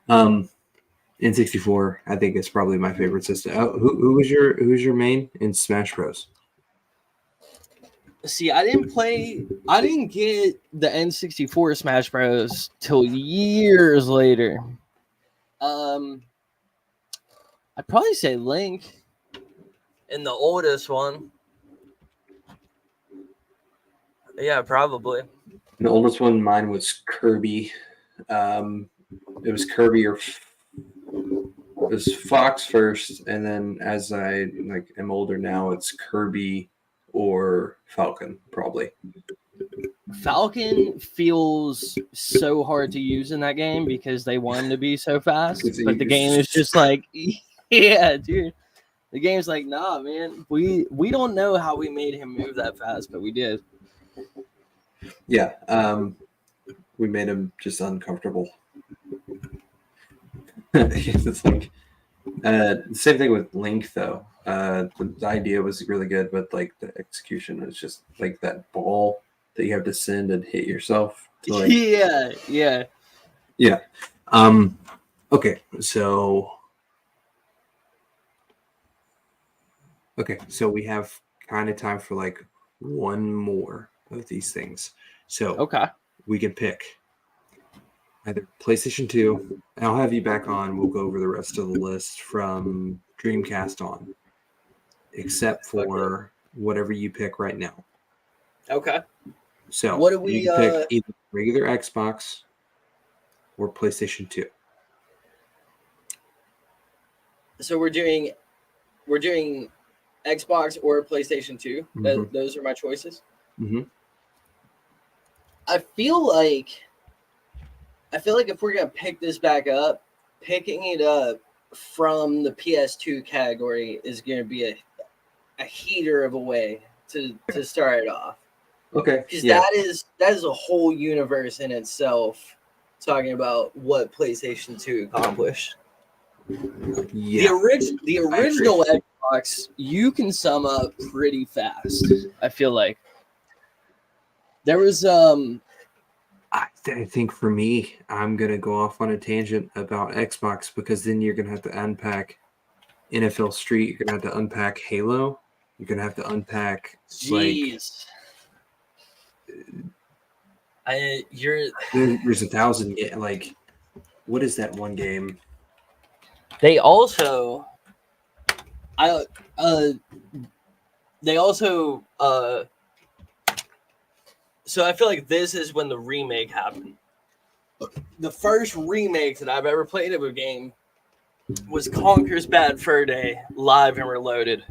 N64, I think is probably my favorite system. Who's your main in Smash Bros? See, I didn't get the N64 Smash Bros till years later. I'd probably say Link in the oldest one. Yeah, probably. The oldest one, mine was Kirby. It was Kirby or it was Fox first, and then as I am older now, it's Kirby or Falcon, probably. Falcon feels so hard to use in that game because they want him to be so fast, but the game is just like, yeah, dude. The game's like, nah, man. We don't know how we made him move that fast, but we did. Yeah, we made him just uncomfortable. It's like the same thing with Link, though. The idea was really good, but like the execution was just like that ball that you have to send and hit yourself. To, like, yeah. Okay, so we have kind of time for like one more of these things. So okay, we can pick either PlayStation 2, and I'll have you back on. We'll go over the rest of the list from Dreamcast on, except for whatever you pick right now. Okay. So what do we you can pick either regular Xbox or PlayStation 2. So we're doing Xbox or PlayStation 2. Mm-hmm. Those are my choices. Mm-hmm. I feel like if we're gonna pick this back up, picking it up from the PS2 category is gonna be a heater of a way to start it off. Okay. Because that is a whole universe in itself, talking about what PlayStation 2 accomplished. Yeah. The original Xbox, you can sum up pretty fast. I feel like there was I think for me, I'm gonna go off on a tangent about Xbox because then you're gonna have to unpack NFL Street. You're gonna have to unpack Halo. You're gonna have to unpack there's 1,000. Like, what is that one game? They also so I feel like this is when the remake happened. The first remake that I've ever played of a game was Conker's Bad Fur Day Live and Reloaded.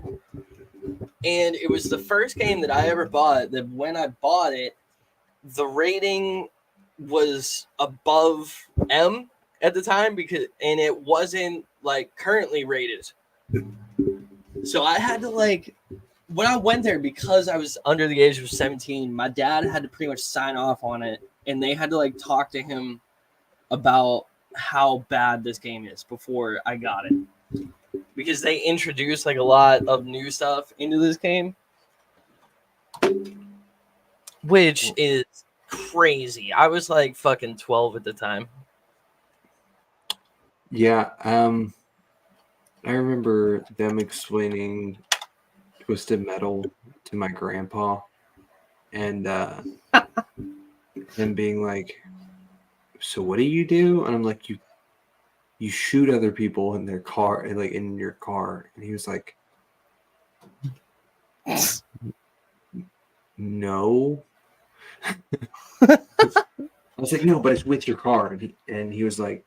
And it was the first game that I ever bought that when I bought it, the rating was above M at the time and it wasn't like currently rated. So I had to when I went there, because I was under the age of 17, my dad had to pretty much sign off on it, and they had to talk to him about how bad this game is before I got it, because they introduced a lot of new stuff into this game, which is crazy. I was fucking 12 at the time. Yeah, I remember them explaining Twisted Metal to my grandpa, and him being like, "So what do you do?" And I'm like, "You shoot other people in their car, in your car." And he was like, "No." I was like, "No, but it's with your car." And he was like,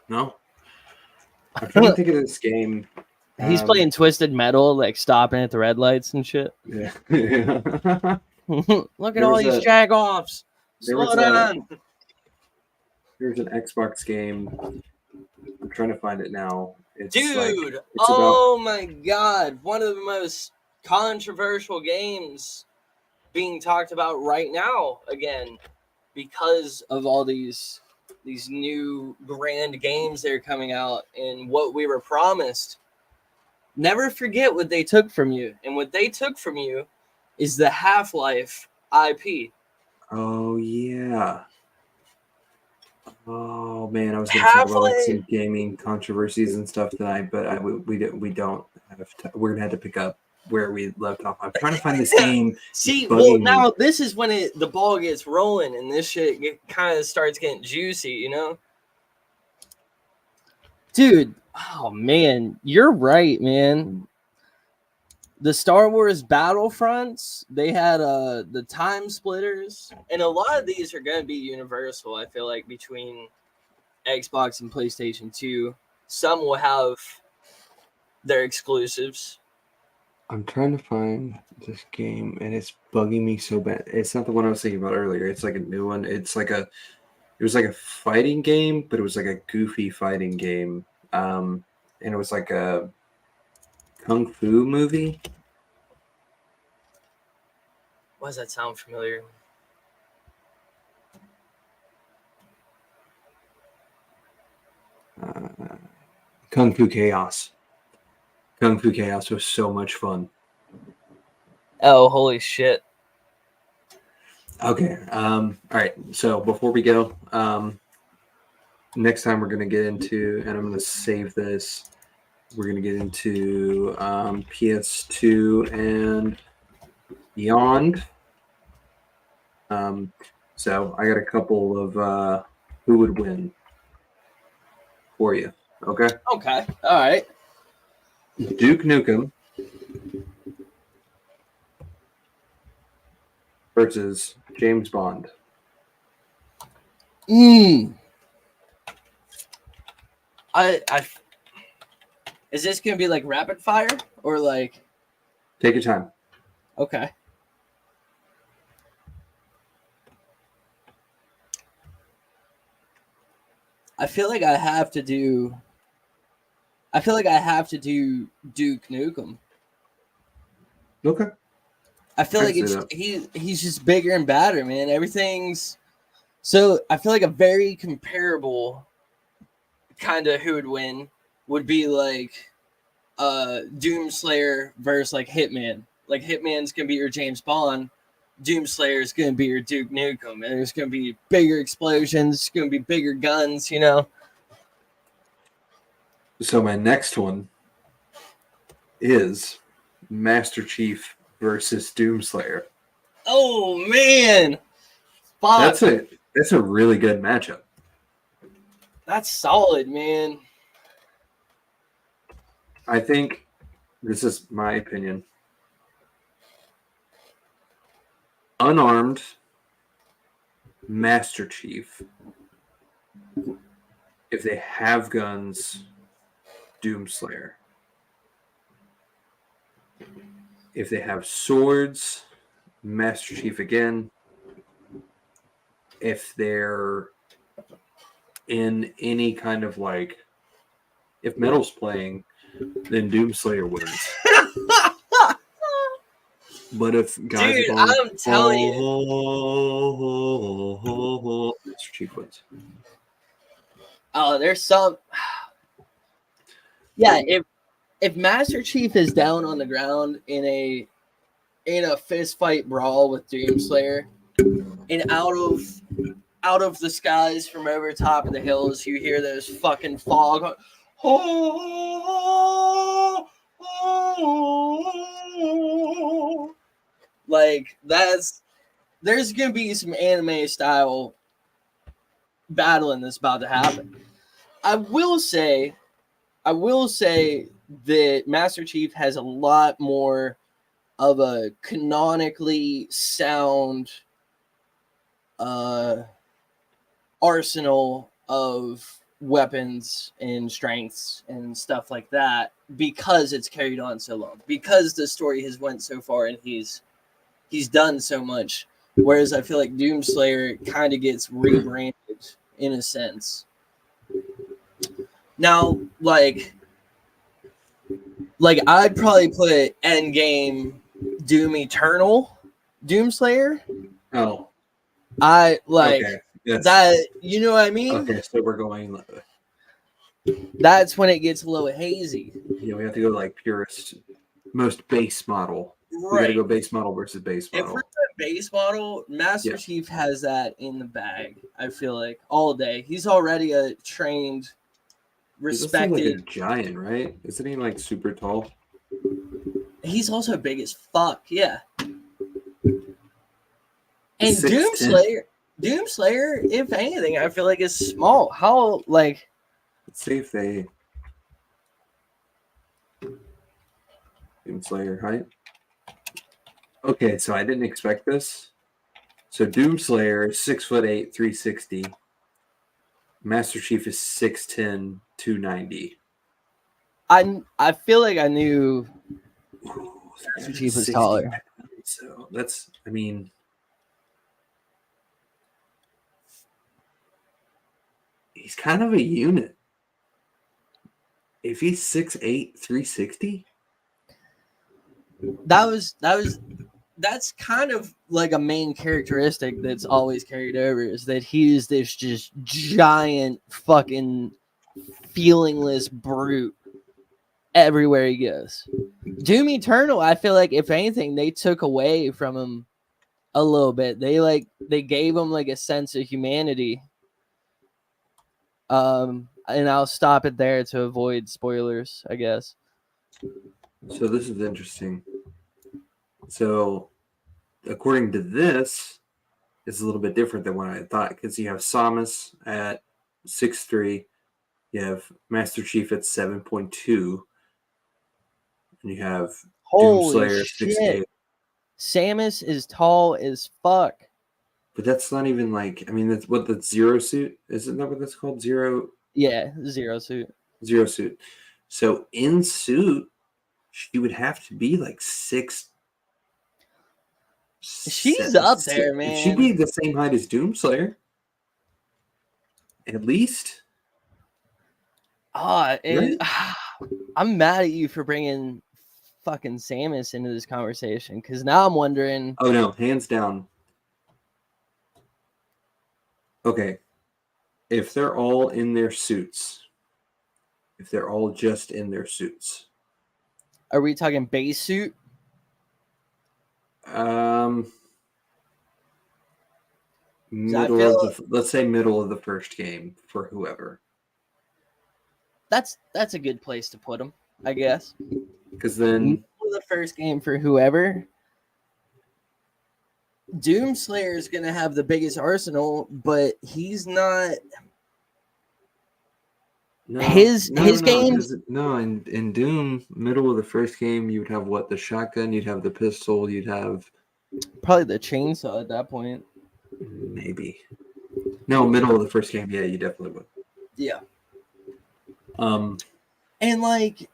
"No." I'm trying to think of this game. He's playing Twisted Metal, stopping at the red lights and shit. Yeah. Look at all these jag-offs. Slow down. There's an Xbox game. I'm trying to find it now. It's Dude, it's about my God. One of the most controversial games being talked about right now again because of all these new grand games that are coming out and what we were promised. Never forget what they took from you. And what they took from you is the Half-Life IP. oh yeah. Oh man, I was going to talk about like Half-Life. some gaming controversies and stuff tonight, but we don't have we're gonna have to pick up where we left off. I'm trying to find this game. See, well, Bugging me. now this is when the ball gets rolling and this shit kind of starts getting juicy, you know? Dude, oh man, you're right, man. The Star Wars Battlefronts, they had the Time Splitters, and a lot of these are going to be universal, I feel like, between Xbox and PlayStation 2. Some will have their exclusives. I'm trying to find this game, and it's bugging me so bad. It's not the one I was thinking about earlier. It's like a new one. It was like a fighting game, but it was like a goofy fighting game. And it was like a kung fu movie. Why does that sound familiar? Kung Fu Chaos. Kung Fu Chaos was so much fun. Oh, holy shit. Okay. All right. So before we go, next time we're going to get into, and I'm going to save this, we're going to get into PS2 and beyond. So I got a couple of who would win for you. Okay. Okay. All right. Duke Nukem versus James Bond. I is this gonna be like rapid fire or like? Take your time. Okay. I feel like I have to do Duke Nukem. Okay. I feel like he's just bigger and badder, man. Everything's so I feel like a very comparable kind of who would win would be like Doomslayer versus like Hitman. Like Hitman's gonna be your James Bond, Doomslayer is gonna be your Duke Nukem, and there's gonna be bigger explosions, it's gonna be bigger guns, you know. So my next one is Master Chief versus Doomslayer. Oh man, fuck. That's a really good matchup. That's solid, man. I think this is my opinion. Unarmed Master Chief. If they have guns, Doomslayer. If they have swords, Master Chief again. If they're in any kind of like, if metal's playing, then Doomslayer wins. But if guys Dude, are going, I'm telling you, Master Chief wins. oh, there's some. Yeah, if Master Chief is down on the ground in a fist fight brawl with Doomslayer, and out of the skies from over top of the hills, you hear those fucking fog. Like there's gonna be some anime style battling that's about to happen. I will say that Master Chief has a lot more of a canonically sound arsenal of weapons and strengths and stuff like that because it's carried on so long, because the story has went so far and he's done so much, whereas I feel like Doomslayer kind of gets rebranded in a sense. Now, like like I'd probably put Endgame, Doom Eternal, Doomslayer. Oh, I like okay. Yes. that. You know what I mean? Okay, so we're going. That's when it gets a little hazy. Yeah, we have to go like purest, most base model. We got to Right. go base model versus base If we're model. at base model, Master Yeah. Chief has that in the bag. I feel like all day. He's already a trained, He does seem like a respected. giant, right? Isn't he like super tall? He's also big as fuck. Yeah. And 6'10". Doomslayer, if anything, I feel like is small. How like Let's see if they. Doomslayer height. Okay, so I didn't expect this. So Doomslayer is 6'8", 360. Master Chief is 6'10", 290. I feel like I knew Ooh, Master Chief was 360 taller. pounds. So that's, I mean, he's kind of a unit. If he's 6'8", 360, That's kind of like a main characteristic that's always carried over is that he's this just giant fucking feelingless brute everywhere he goes. Doom Eternal, I feel like if anything, they took away from him a little bit. They gave him like a sense of humanity. And I'll stop it there to avoid spoilers, I guess. so this is interesting. So according to this, it's a little bit different than what I thought because you have Samus at 6'3", you have Master Chief at 7.2, and you have Holy Doomslayer shit. 6'8". Samus is tall as fuck. But that's not even like, I mean, that's what the Zero Suit, isn't that what that's called? Zero Yeah, Zero Suit. Suit. So in suit, she would have to be like 6. She's up there, man. She'd be the same height as Doomslayer, at least. And Right? I'm mad at you for bringing fucking Samus into this conversation because now I'm wondering. Oh no, hands down. Okay, if they're all in their suits, if they're all just in their suits, Are we talking base suit? let's say middle of the first game for whoever. That's a good place to put them, I guess. Because then The first game for whoever. Doomslayer is gonna have the biggest arsenal, but he's not. His game. No, in Doom, middle of the first game, you would have what, the shotgun, you'd have the pistol, you'd have Probably the chainsaw at that point. maybe. No, middle of the first game, yeah, you definitely would. Yeah. And like,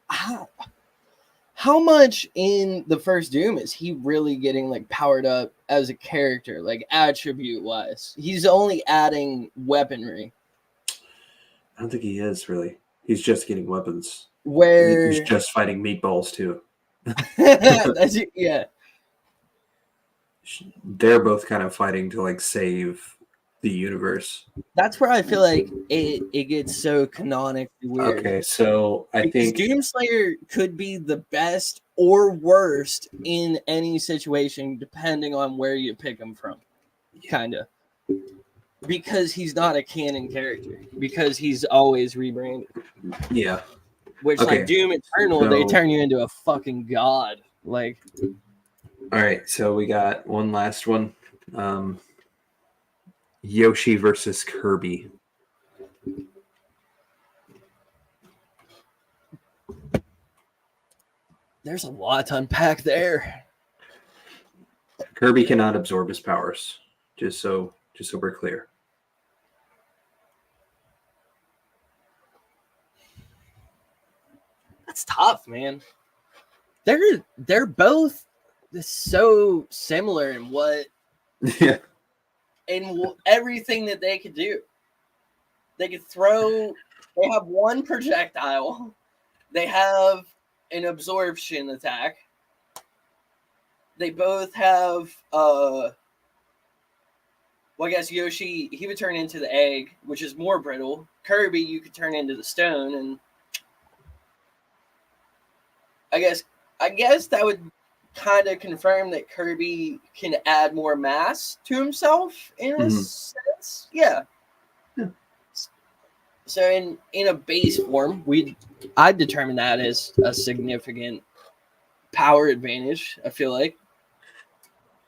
how much in the first Doom is he really getting like powered up as a character, like attribute wise? He's only adding weaponry. I don't think he is really. He's just getting weapons. Where he's just fighting meatballs too. Yeah. They're both kind of fighting to like save the universe. That's where I feel like it gets so canonically weird. Okay, so I think Doomslayer could be the best or worst in any situation, depending on where you pick him from. Kinda. Because he's not a canon character. Because he's always rebranded. Yeah. Which, like Doom Eternal, they turn you into a fucking god. Like. All right, so we got one last one. Yoshi versus Kirby. There's a lot to unpack there. Kirby cannot absorb his powers. Just so we're clear. That's tough, man. They're both so similar in what in everything that they could do. They could throw. They have one projectile They have an absorption attack. They both have well, I guess Yoshi, he would turn into the egg, which is more brittle. Kirby, you could turn into the stone, and I guess that would kind of confirm that Kirby can add more mass to himself in a sense. Yeah. So in a base form, I'd determine that as a significant power advantage, I feel like.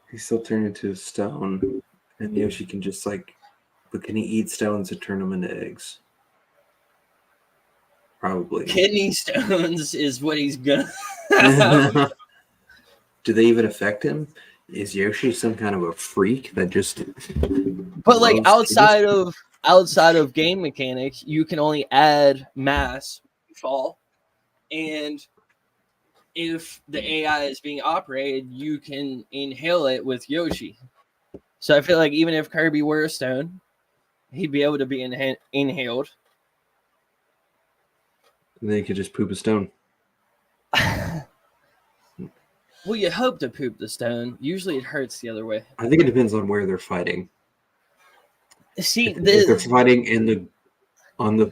He still turned into a stone, and Yoshi can just but can he eat stones and turn them into eggs? Probably. Kidney stones is what he's gonna. Do they even affect him? Is Yoshi some kind of a freak that just? But like outside of game mechanics, you can only add mass fall, and if the AI is being operated, you can inhale it with Yoshi. So I feel like even if Kirby were a stone, he'd be able to be inhaled. And then you could just poop a stone. Well, you hope to poop the stone. Usually it hurts the other way. I think it depends on where they're fighting. See, if they're fighting on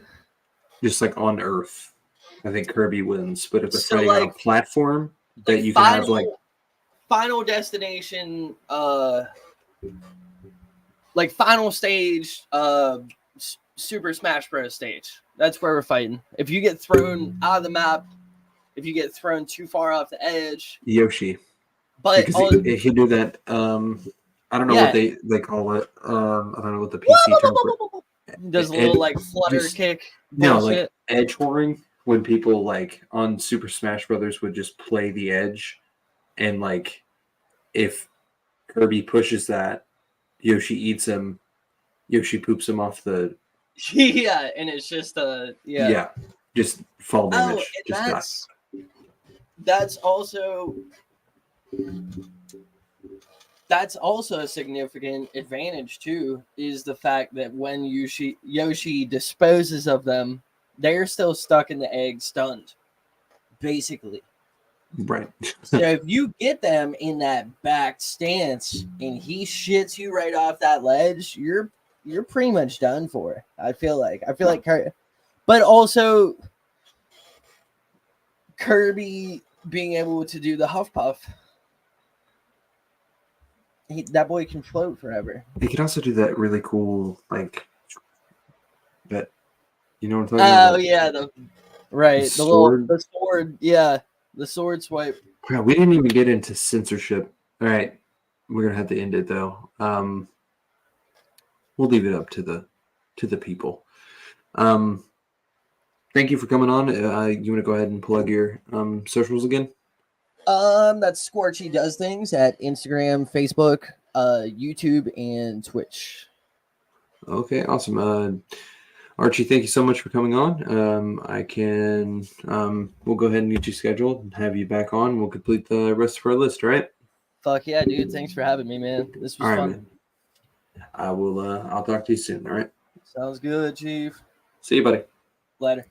Earth, I think Kirby wins. But if they're fighting on a platform that you can have Final Destination, like final stage, Super Smash Bros. Stage. That's where we're fighting. If you get thrown out of the map, if you get thrown too far off the edge, Yoshi. But because he do that. I don't know what they call it. I don't know what the PC term for it. Does a little flutter kick. No, like edge whoring, when people on Super Smash Brothers would just play the edge, and if Kirby pushes that, Yoshi eats him. Yoshi poops him off the. Yeah, and it's just just fall damage. That's also a significant advantage too, is the fact that when Yoshi disposes of them, they're still stuck in the egg, stunned, basically. Right. So if you get them in that back stance and he shits you right off that ledge, you're pretty much done for. I feel like, but also Kirby being able to do the Huff Puff. That boy can float forever. He can also do that really cool, that, you know what I'm talking about? Oh yeah, the sword, yeah, the sword swipe. Yeah, we didn't even get into censorship. All right, we're gonna have to end it though. We'll leave it up to the people. Thank you for coming on. You want to go ahead and plug your socials again? That's Scorchy Does Things at Instagram, Facebook, YouTube, and Twitch. Okay, awesome. Archie, thank you so much for coming on. We'll go ahead and get you scheduled and have you back on. We'll complete the rest of our list, all right? Fuck yeah, dude. Thanks for having me, man. This was fun. Man. I'll talk to you soon, all right? Sounds good, Chief. See you, buddy. Later.